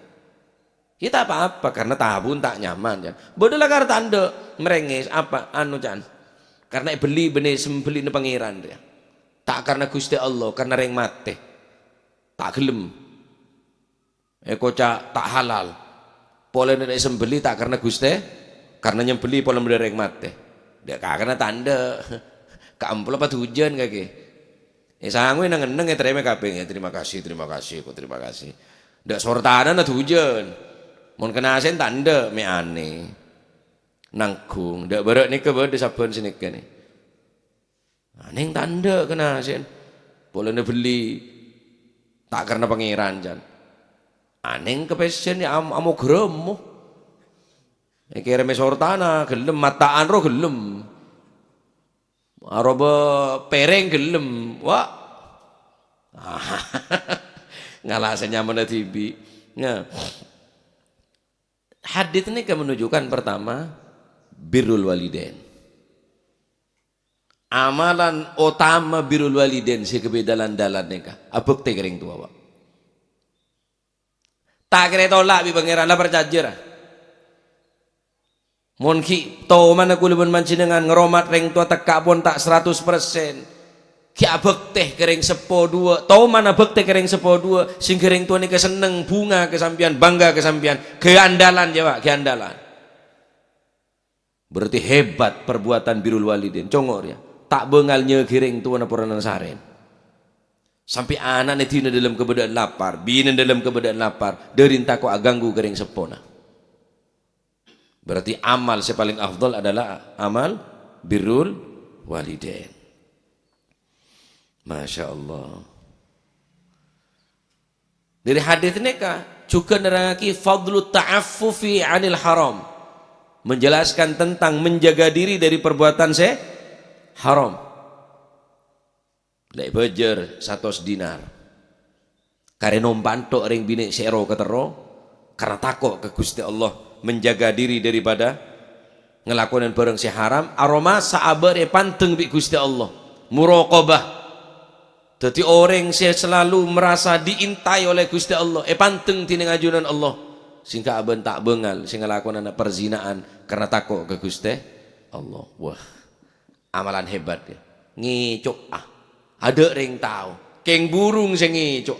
kita apa-apa karena tabun tak nyaman ya. Bodohlah karena tanda merengis apa anu jan. Karena beli benih sembeli ne pangeran dia. Tak karena Gusti Allah, karena reng mate. Tak gelem. Kocak tak halal. Pola nek sembeli tak karena Gusti, karena nyembeli pola reng mate. Dia karena tanda. Kaampul apa hujan kaki. Sangwe nang ngeneng terima kabeh. Terima kasih, kok terima kasih. Ndak sortanan hujan. Mun kena asen tanda me aneh nanggung ndak berak ni ke berde saben sini ke ni aneh tanda kena asen boleh beli tak karena pangeran jan aneh kepesen ya amo gremo kira me sortana gelem mataan ro gelem aroba pereng gelem wah ngalah senyaman tibi nah hadits ini menunjukkan pertama birrul walidain Amalan utama birrul walidain si kebedalan-dalan neka. Abek te kering tua Pak. Tak kira tolak bi pangeran lah percajer. Mon ki to mana kulun mancinengan ngeromat reng tua tekak pun tak 100%. Ki abek teh kering sepo dua. To mana abek teh kering sepo dua. Sing kering tua ni keseneng bunga kesampian bangga kesampian keandalan ya Pak keandalan. Berarti hebat perbuatan birrul walidain. Congor ya. Tak bengalnya kering tua na puranan saren. Sampai anak netina dalam keadaan lapar, bina dalam keadaan lapar, derinta ko aganggu kering sepona. Berarti amal yang paling afdal adalah amal birrul walidain. Masya Allah. Dari hadis ini juga nerangaki fadlu ta'affufi anil haram. Menjelaskan tentang menjaga diri dari perbuatan haram. Lek bejer 100 dinar. Kare nompantok ring bini sero ketero karena takut ke Gusti Allah, menjaga diri daripada ngelakuin barang si haram. Aroma saabar panteng bi Gusti Allah. Muraqabah. Jadi orang saya selalu merasa diintai oleh Gusti Allah. Panteng tina ngajunan Allah. Sehingga aben tak bengal sehingga ngelakuin anak perzinaan karena takut ke Gusti Allah. Wah. Amalan hebat ya. Ngicuk ada ring tahu keng burung sing ngicuk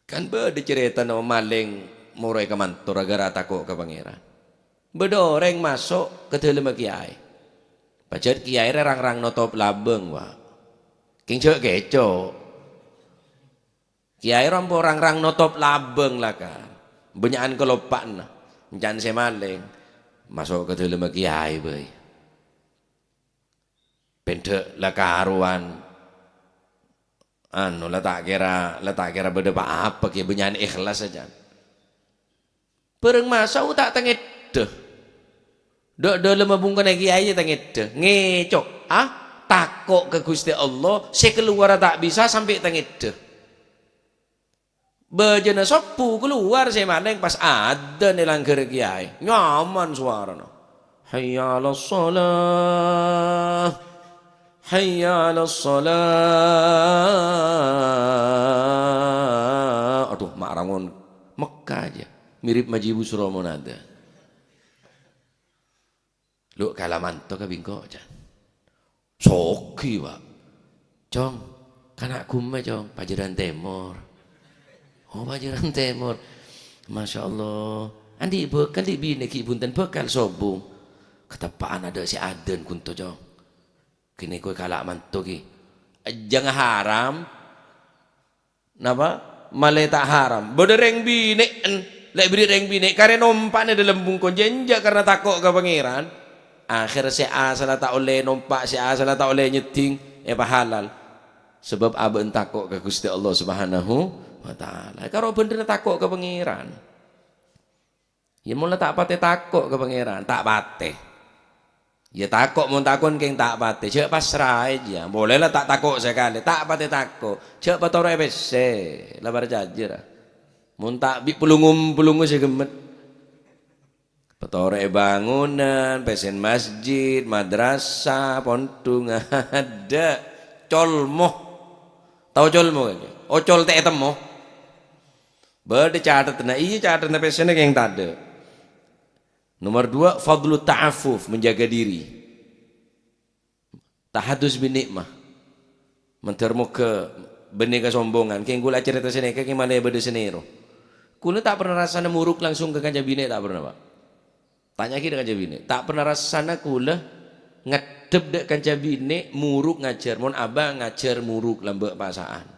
kan beda cerita nama maling murai ke mantor agar takut ke pangeran beda orang masuk ke dalam kiai pacar kiai rang-rang notop labeng wah keng cek keco kiai rompo rang-rang notop labeng lah kan banyakan kelopak nah jangan saya maling masuk ke dalam kiai boy pendek lah karuan anu lah tak kira beda apa ke benyan ikhlas saja pereng masa tak tengit deh lemah bungkan lagi aja tengit ngecok takut ke Gusti Allah saya keluar tak bisa sampai tengit bejana sopu keluar saya maling pas ada nih langgar kiai nyaman suara hayya 'alas shalah hayya 'alas shalah. Aduh mak rangon Mekah aja mirip Majibu Suromon ada lu kalamanto ka bingko aja soki Pak Jong kanak kume Jong Pajaran Timur oh Pajaran Timur Masya Allah andi bekal di bini ki bunten bekal sobung ketepaan ada si Aden kunto Jong kini kue kalak mantu ki jangan haram napa malah tak haram berdereng bini lek beri reng bini karena nompaknya dalam bungkon jenjak karena takut ke pangeran akhir si A salah tak oleh nompak si A salah tak oleh nyeting halal sebab aben takut ke Gusti Allah Subhanahu wa taala kalau bener takut ke pangeran ya mula tak pate takut ke pangeran tak pate ya takut mau takut keng tak pate cek pasrah aja bolehlah tak takut sekali tak pate takut cek patore BC lah berjajar mau tak bi pelungum segemet patore bangunan pesen masjid madrasah pontung ada colmoh tahu colmoh kan ocol teh temo berde catat nah iya catat na pesennya keng tak ada. Nomor 2 fadlu ta'affuf menjaga diri tahadus bin nikmah mentermo ke benih kesombongan keng gula cerita sini keng mana ya beda senero kula tak pernah rasana muruk langsung ke kanca bini tak pernah Pak tanya kita kanca bini tak pernah rasana kula ngedep dek kanca bini muruk ngajar mon abang ngajar muruk lambek pasaan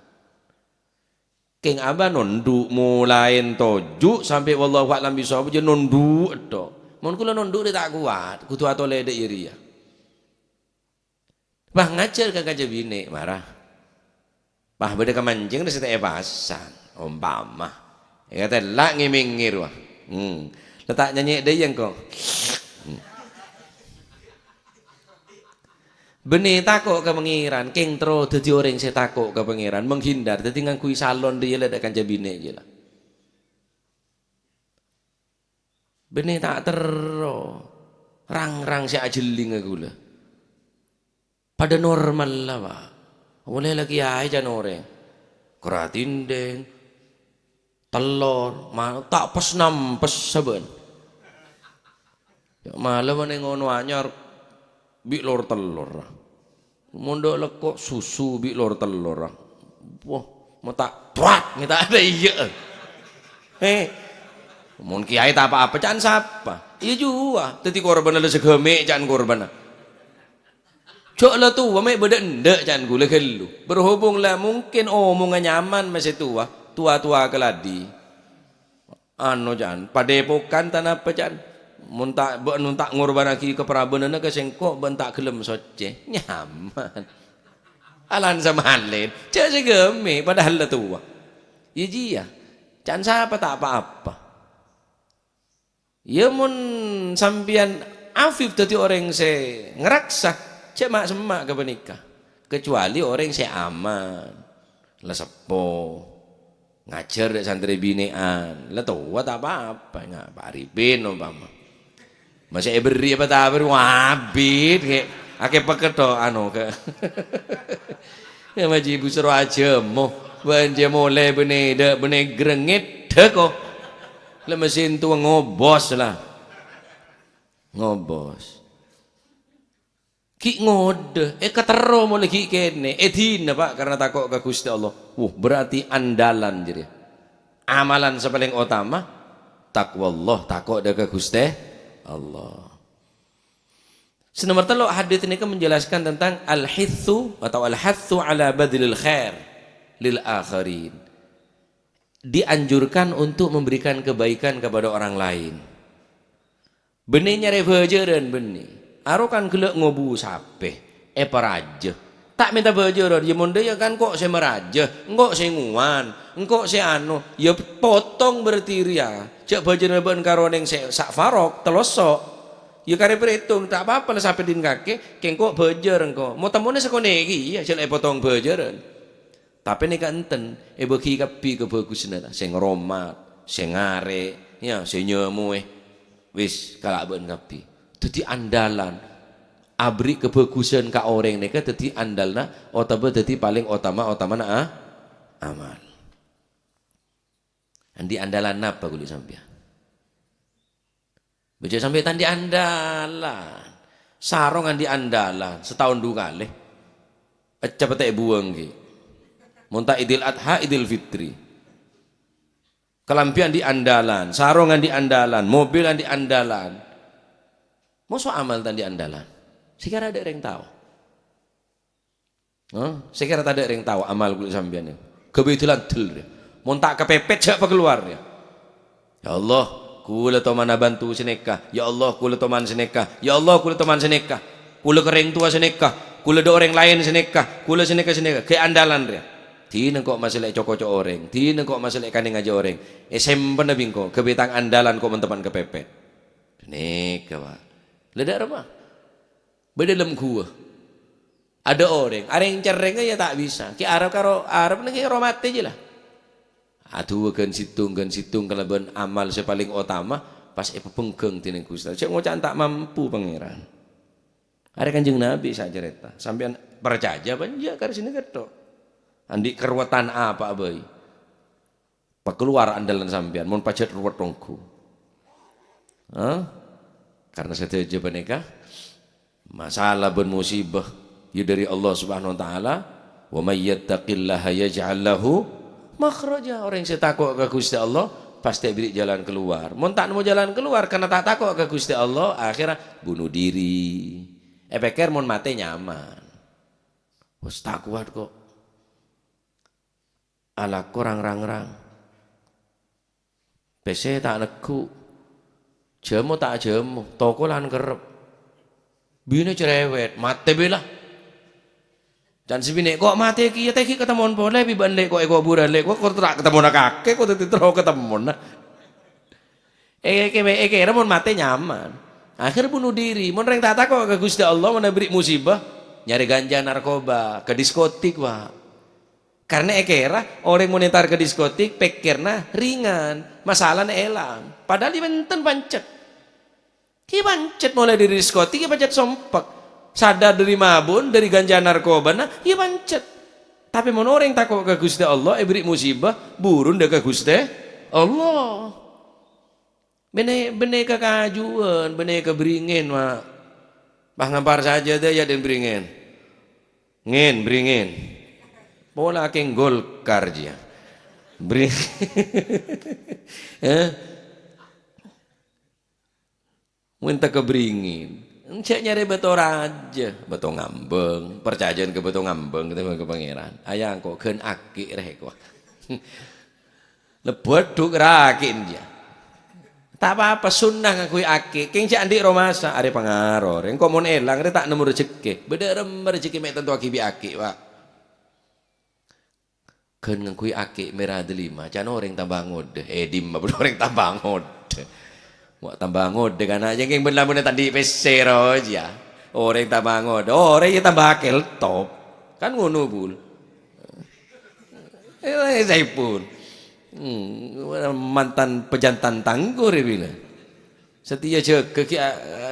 keng abang nonduk mulain tojuk sampai wallahu a'lam bishawab je nonduk tok mon kula nonduk dia tak kuat kudu atole dek iri ya bah ngajar ke kanca bini marah bah beda kemancing dia setek pasan umpama ya kata lak ngimingir wah letak nyanyi dia yang kok benih takut ke pangeran keng tro dadi orang saya takut ke pangeran menghindar dadi ngangkui salon dia lah kanca bini aja lah benih tak tero rang-rang si ajeling aku lah pada normal lah Pak. Boleh lagi aja orang keratindeng telur tak pas nampes saben ya malah mana ngono anyar bi lor telur mondok lekok susu bi lor telur wah mau tak tuat kita ada iya mun kiai tak apa-apa can siapa iya juga tadi korban ada segeme can korban cok lah tua mek beda ndak can gula kelu berhubung lah mungkin omongan nyaman masih tua keladi anu can padepokan tanah apa can mun tak ngorban lagi ke prabenana ke sengkok bentak gelem soce nyaman alan sama lain cak segeme padahal lah tua iya jia can siapa tak apa-apa ya mun sampian afif tadi orang se ngeraksa cek mak semak ke menikah kecuali orang se aman lah sepo ngajar dek santri binean lah tua tak apa-apa nggak Pak Arifin umpama masih beri apa tak beri wabit kayak ake peketo anu ke ya maji ibu seru aja mo banje mulai bene grengit dek kok lah mesin tua ngobos lah ngobos ki ngode ketero mulai ki kene dina Pak karena takut ke Gusti Allah berarti andalan jadi amalan sepaling utama takwa Allah takut ke Gusti Allah senomor telu hadits ini kan menjelaskan tentang al-hithu atau al-hathu ala badlil khair lil akharin dianjurkan untuk memberikan kebaikan kepada orang lain benihnya revejeran benih arokan gelek ngobu sape peraja tak minta bajar dia monde ya kan kok saya meraja engkok saya nguan engkok saya anu ya potong bertiri ya cak bajar ben karo ning sak farok telosok ya kare perhitung tak apa-apa lah sampai din kake kengkok bajar engkok mau temune sekone iki ya celek potong bajaran tapi nek enten bagi kapi kebagusna sing romat sing ngare ya sing nyemu wis kalaben kapi jadi andalan abri kebagusan ka orang neka jadi andalna otaba jadi paling utama amal andi andalan apa kulit sampean bejo sampai tandi andalan sarong andi andalan setahun dua kali cepet buang ki munta idil adha idil fitri kelampian di andalan sarongan di andalan mobil di andalan mau amal tadi andalan sekira ada yang tahu sekira tak ada yang tahu amal kulit sampean kebetulan tel mau tak kepepet siapa keluar ya Allah kula to mana bantu seneka ya Allah kula to man seneka ya Allah kula to man seneka kula kering tua seneka kula do orang lain seneka kula seneka ke andalan dia tina kok masalah coko orang tina kok masalah kaning aja orang sempen na bingko kebetang andalan kok teman kepepet seneka Pak ledak apa? Beda dalam gua. Ada orang yang cerengnya ya tak bisa. Ki Arab karo Arab lagi romate aja lah. Aduh kan situng kalau ben amal sepaling utama pas penggeng tinen Gusti. Cek ngocan tak mampu pangeran. Ada Kanjeng Nabi saja cerita. Sampean percaya panja karo sini ketok. Andi keruwetan apa bae. Keluar andalan sampean mun pajat ruwet tongku. Karena saya jawab nikah masalah ben musibah ya dari Allah Subhanahu wa taala wa may yattaqillaha yaj'al lahu makhraja orang yang takut ke Gusti Allah pasti beri jalan keluar mun tak mau jalan keluar karena tak takut ke Gusti Allah akhirnya bunuh diri pikir mun mate nyaman wis tak kuat kok ala kurang rang-rang PC tak neku jemu tak jemu, toko lan kerep. Bini cerewet, mate bela. Dan si bini kok mate ki ya teki ketemuan boleh bi bandek kok ego buran lek kok tak ketemu nak kakek kok tetro ketemu nah. Kira mun mate nyaman. Akhir bunuh diri, mun reng tata kok ke Gusti Allah mun beri musibah nyari ganja narkoba ke diskotik Pak. Karena kira orang monetar ke diskotik pikirna ringan, masalahnya elang. Padahal di benten pancet. Ki pancet mulai dari diskotik ki pancet sompak. sadar dari mabun, dari ganja narkoba, nah ya pancet. Tapi mau orang takut ke Gusti Allah, beri musibah, burun dah ke Gusti Allah. Bene kekajuan, bene keberingin mak. Bah ngampar saja deh ya dan beringin. Beringin. Pola keng Golkar dia. Minta keberingin. Cek nyari beto raja, beto ngambeng, percayaan ke beto ngambeng kita ke pangeran. Ayah kok ken aki reh kok. Lebet duk rakin dia. Tak apa-apa sunnah ngakui aki. Keng cek andi romasa ada pengaruh. Engkau mau elang ada tak nemu rezeki. Beda rezeki mek tentu aki bi aki pak. Ken ngakui aki merah delima. Jangan orang tambah ngode. Dim orang tambah ngode. Wah tambah ngode kan aja yang benar benar tadi PC aja. Orang tambah ngode. Orang yang tambah akel top. Kan ngono bul. Saya pun. Mantan pejantan tangguh bila setia je ke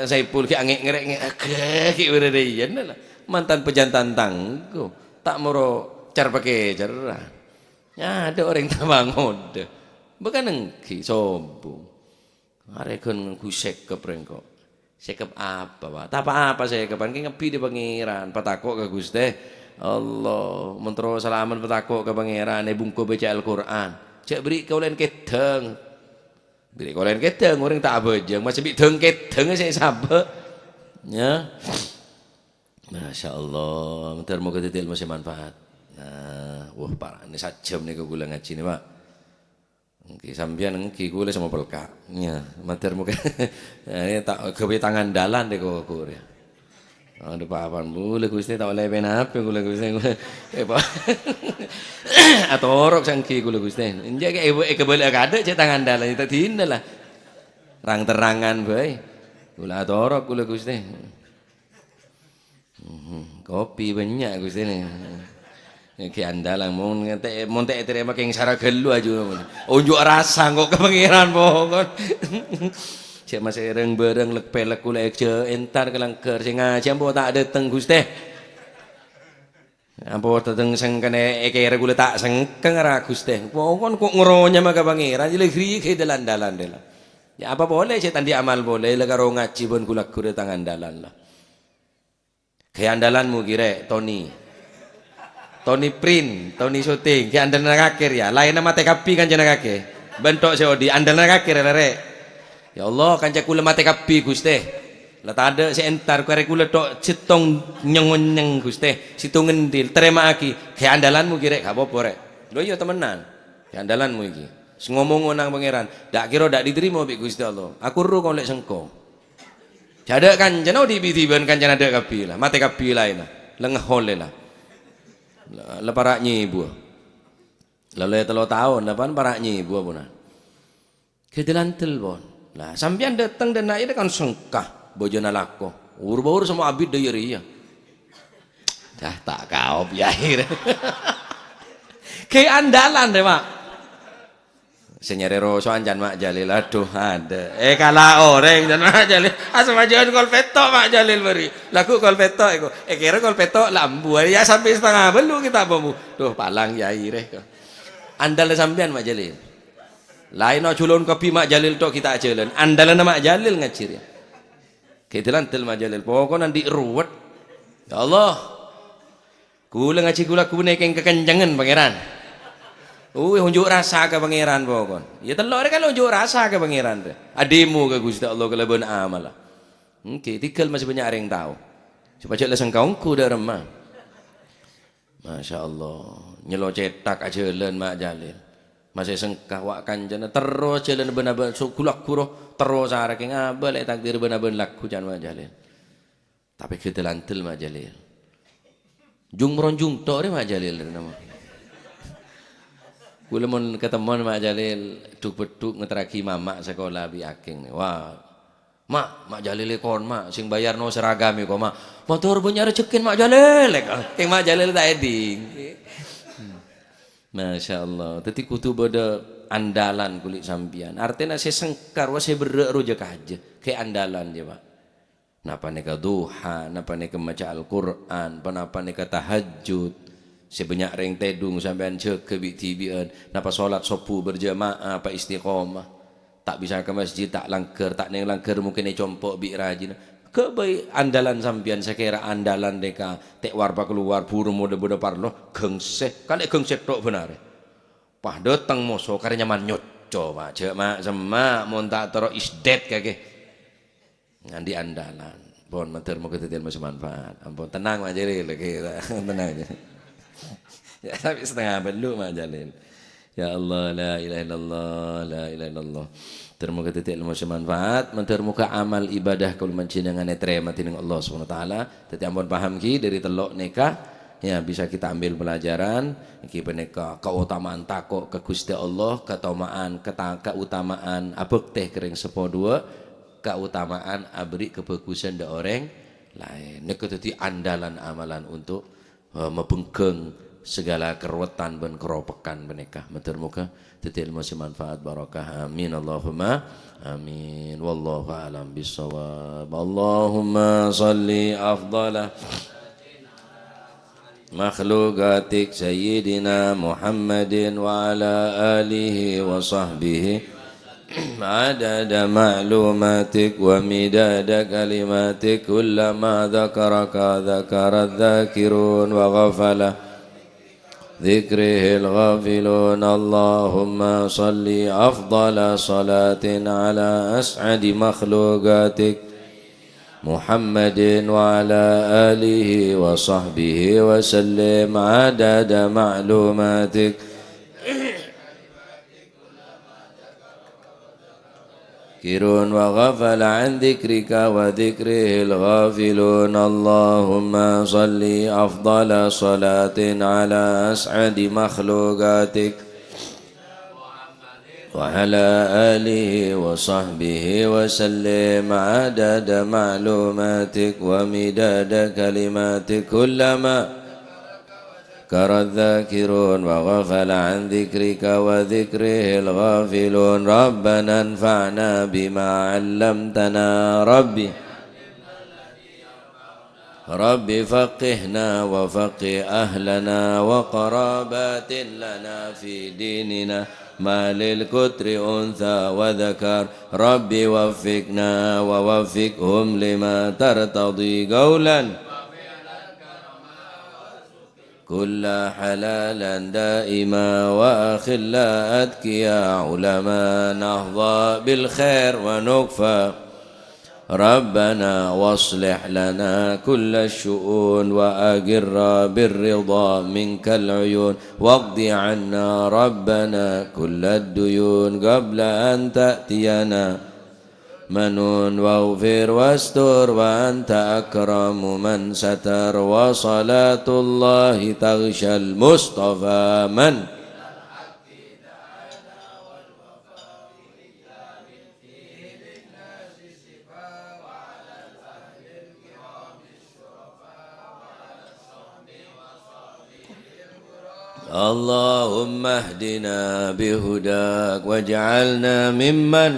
saya pun ke angin ngerek ke berdaya lah mantan pejantan tangguh tak moro car pakai cerah ya ada orang tabangon bukan engki sombong arekon ku sekep rengko sekep apa pak tak apa saya kapan ki ngepi di pangeran patakok ke Gusti Allah mentro salaman patakok ke pangeran bungko baca Al-Qur'an cek beri kaulen keteng beri kaulen keteng orang tak abejeng masih beri teng keteng saya sabar ya Masya Allah bentar mau ketitil masih manfaat nah wah parah ini sajam nih kau gula ngaji nih pak Oke, sambian engki gula sama pelka ya mater mau ini tak kebi tangan dalan deh kau ya ada papan boleh Gusti tak oleh apa gula Gusti pak atau orok sangki gula Gusti injak ke ibu kebalik ada cek tangan dalan itu tinda lah rang terangan boy gula atau orok gula Gusti kopi banyak Gusti nih ki andalan mon teh terima keng sara gelu aja unjuk rasa kok kepengiran pokok cek masih bareng lek pelek kula aja entar kelangker sing ngaji ampo tak dateng Gusti ampo dateng sing kene ekere kula tak sengkeng ra Gusti kon kok ngeronya maka pangeran jadi gri ke dalan-dalan dela ya apa boleh cek tandi amal boleh le karo ngaji pun kula kure tangan dalan lah kayak andalanmu kira Tony print Tony syuting kayak andalan kakir ya lain nama TKP kan jeneng kakir bentuk COD andalan kakir rek ya Allah kanca kula mate kapi Gusti. Lah tak ada si entar kare kula tok citong nyeng Gusti. Situ ngendil terima aki. Ke andalanmu ki rek gak apa-apa rek. Lho iya temenan. Ke andalanmu iki. Ngomong nang pangeran, dak kira dak diterima bi Gusti Allah. Aku ru kok lek sengko. Jada kanjana tiba-tiba kanjana ada kapi lah. Mate kapi lain lah. Lengehole lah. Lah parak nyibu. Lalu 3 tahun depan parak nyibu punan. Kedelantel bon. Lah sampean datang dan naik kan sengkah bojona lako ur sama abid daya ria dah tak kau biar ke andalan deh mak senyare roso anjan mak Jalil aduh ada kala orang dan mak Jalil asal majuan kol petok mak Jalil beri laku kol petok eko kira kol petok lambu ya sampai setengah belu kita bamu tuh palang ya ireh andal sampean mak Jalil lain no culun kopi mak Jalil tok kita jalan andalan mak Jalil ngacir ya ketelan tel mak Jalil pokok nanti ruwet ya Allah kula ngaji kula kunekeng kekenjangan pangeran unjuk rasa ke pangeran pokok ya telur kan unjuk rasa ke pangeran adimu ke Gusti Allah kelebihan amal oke tinggal masih banyak orang tahu supaya leseng kaungku dah remah Masya Allah nyelo cetak aja jalan mak Jalil masih sengkah wak kanjana terus jalan benar-benar kulak kuroh terus arek ngabal takdir benar-benar laku jan mak Jalil tapi kedelantel mak Jalil jung meronjung tok mak Jalil nama kula mun ketemu mak Jalil duk beduk ngetraki mamak sekolah bi aking wah mak Jalil kon mak sing bayarno seragam kok mak motor punya rezekin mak Jalil keng mak Jalil tak eding Masya Allah, tadi kutu beda andalan kulit sampian. Artinya saya sengkar, saya berek rujak aja, kayak andalan dia pak. Napa nika duha, napa nika maca Al-Qur'an, napa nika tahajud. Sebanyak ring tedung sampean cek ke bitibian, napa salat sopu berjamaah, apa istiqomah. Tak bisa ke masjid, tak langker, tak neng langker mungkin compok bi rajin. Kebaik andalan sampean sekira andalan deka tek warpa keluar buru mode-mode parlo gengseh, kan gengseh tok benar. Pah datang moso karena nyaman nyoco mak cek mak semak mon tak tero isdet kake. Ngandi andalan. Pon matur muga dadi masih manfaat. Ampun tenang Mak Jalil kira. Tenang aja. Ya sampai setengah belu Mak Jalil. Ya Allah la ilaha illallah la ilaha illallah. Termoga dadi masih manfaat, matur muga amal ibadah kula manjenengane trema dening Allah Subhanahu wa taala. Dadi ampun paham ki dari telok nikah ya bisa kita ambil pelajaran iki peneka keutamaan takok ke Gusti Allah, keutamaan abek teh kering sepo dua keutamaan abri kebagusan da orang lain. Nek dadi andalan amalan untuk mebengkeng segala keruwetan ben keropekan menikah. Matur muga dadi ilmu manfaat barokah. Amin Allahumma amin. Wallahu a'lam bissawab. Allahumma shalli afdala makhluqatik sayyidina Muhammadin wa ala alihi wa sahbihi عدد معلوماتك ومداد كلماتك كلما ذكرك ذكر الذاكرون وغفل ذكره الغافلون اللهم صل أفضل صلاة على أسعد مخلوقاتك محمد وعلى آله وصحبه وسلم عدد معلوماتك كيرون وغفل عن ذكرك وذكره الغافلون اللهم صل أفضل صلاة على أسعد مخلوقاتك وعلى آله وصحبه وسلم عدد معلوماتك ومداد كلماتك كلما ذكر الذاكرون وغفل عن ذكرك وذكره الغافلون ربنا انفعنا بما علمتنا ربي فقهنا وفقه أهلنا وقرابات لنا في ديننا ما للكتر أنثى وذكر ربي وفقنا ووفقهم لما ترتضي قولا كل حلالا دائما وأخلا أتكيا علماء نهضى بالخير ونكفى ربنا واصلح لنا كل الشؤون وأقر بالرضا منك العيون واقض عنا ربنا كل الديون قبل أن تأتينا منون واغفر واستر وأنت أكرم من ستر وصلاة الله تغشى المصطفى من اللهم اهدنا بهداك واجعلنا ممن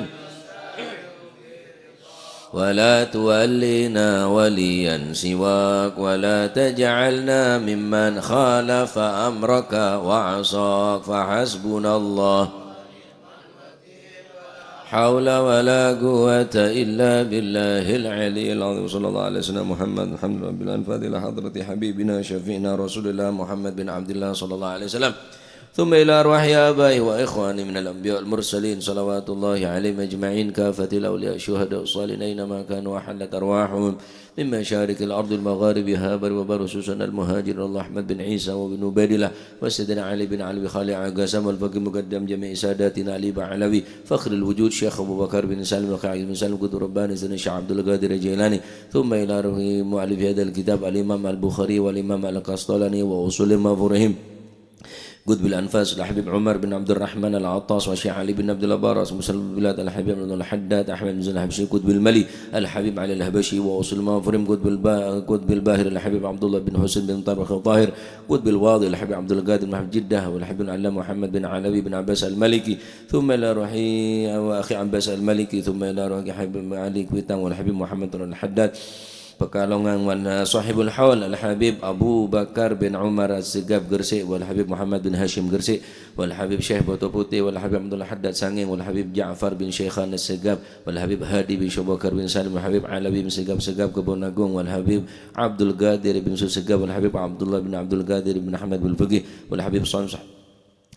ولا تولينا وليا سواك ولا تجعلنا ممن خالف أمرك وعصاك فحسبنا الله حول ولا قوة إلا بالله العلي العظيم صلى الله عليه وسلم محمد الحمد لله بالأنفاذ إلى حضرة حبيبنا شفينا رسول الله محمد بن عبد الله صلى الله عليه وسلم ثم إلى أرواح آبائي وإخواني من الأنبياء المرسلين صلوات الله عليهم أجمعين كافة الأولياء الشهداء الصالحين أينما كانوا وحلت أرواحهم من مشارق الأرض المغارب هابر وبر خصوصا المهاجر الله أحمد بن عيسى وبن عبيد الله وسيدنا علي بن علوي خالي عقاسم والفقيه مقدم جميع ساداتنا علي بعلوي فخر الوجود شيخ أبو بكر بن سالم وخالد بن سالم قدر رباني سيدنا الشيخ عبد القادر الجيلاني ثم إلى روح مؤلف هذا الكتاب الإمام البخاري والإمام القسطلاني وأصول مفهومهم قطب الأنفاس الحبيب عمر بن عبد الرحمن العطاس وشيخ علي بن عبد البارس مسلم البلاد الحبيب بن الحداد أحمد بن زين الحبشي قطب الملي الحبيب علي الهبشي ووصل المافرم قطب الباهر الحبيب عبد الله بن حسين بن طارق الطاهر قطب الواضي الحبيب عبد القادر بن جدة والحبيب العلامة محمد بن علوي بن عباس الملكي ثم إلى روحي وأخي عباس الملكي ثم إلى روحي حبيب علي كويتان والحبيب محمد بن الحداد Pekalongan wan sahibul hawl al Habib Abu Bakar bin Umar As-Sigab Gresik wal Habib Muhammad bin Hashim Gresik wal Habib Syekh Batu Putih wal Habib Abdullah Haddad Sanging wal Habib Ja'far bin Syekhan As-Sigab wal Habib Hadi bin Syabakar bin Salim wal Habib Alawi bin Sigab Kebun Agung wal Habib Abdul Qadir bin Susegab wal Habib Abdullah bin Abdul Qadir bin Ahmad bin Faqih wal Habib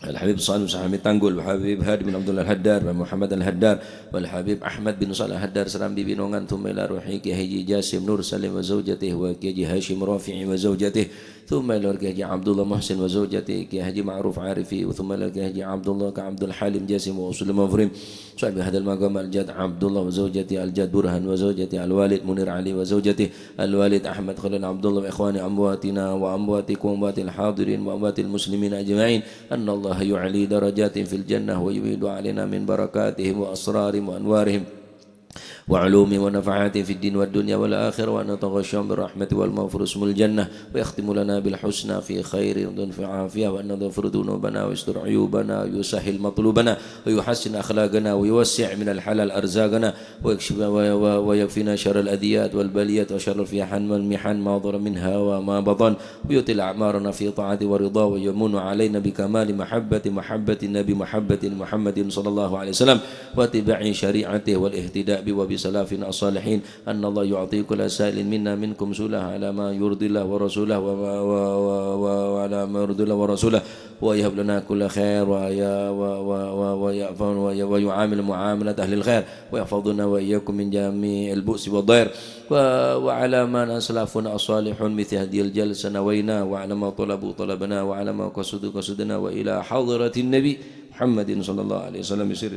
الحبيب صالح سحامي تانجول والحبيب هادي بن عبد الله الهدار ومحمد الهدار والحبيب أحمد بن صالح الهدار سلام بن نونغان ثم إلى روحي كهجي جاسم نور سليم وزوجته وكهجي هاشم رافعي وزوجته ثم إلى كهجي عبد الله محسن وزوجته كهجي معروف عارفي ثم إلى كهجي عبد الله كعبد الحليم جاسم وأصول مفرم صاحب هذا المقام الجاد عبد الله وزوجته الجاد برهان وزوجته الوالد منير علي وزوجته الوالد أحمد خليل عبد الله وإخواني أمواتنا وأمواتكم وأموات الحاضرين وأموات المسلمين أجمعين أن الله يعلي درجات في الجنة ويبيد علينا من بركاتهم وأسرارهم وأنوارهم وعلوم ونفعات في الدين والدنيا والآخرة وأن نتغشم بالرحمة والمغفرة اسم الجنة ويختم لنا بالحسنى في خير وفي عافية وأن يغفر ذنوبنا ويستر عيوبنا ويسهل مطلوبنا ويحسن أخلاقنا ويوسع من الحلال أرزاقنا ويكشف ويكفينا شر الأذيات والبليات وشر الفيحان والمحن ما ظهر منها وما بطن ويطل أعمارنا في طاعته ورضاه ويمن علينا بكمال محبة النبي محبة محمد صلى الله عليه وسلم واتباع شريعته والاهتداء بسلافنا الصالحين أن الله يعطي كل سائل منا منكم سؤله على ما يرضي الله ورسوله وعلى ما يرضي الله ورسوله ويهب لنا كل خير ويعامل معاملة أهل الخير ويحفظنا وإياكم من جميع البؤس والضير وعلى ما أسلافنا الصالحون مثل هذه الجلسة نوينا وعلى ما طلبوا طلبنا وعلى ما قصدوا قصدنا وإلى حضرة النبي محمد صلى الله عليه وسلم يسير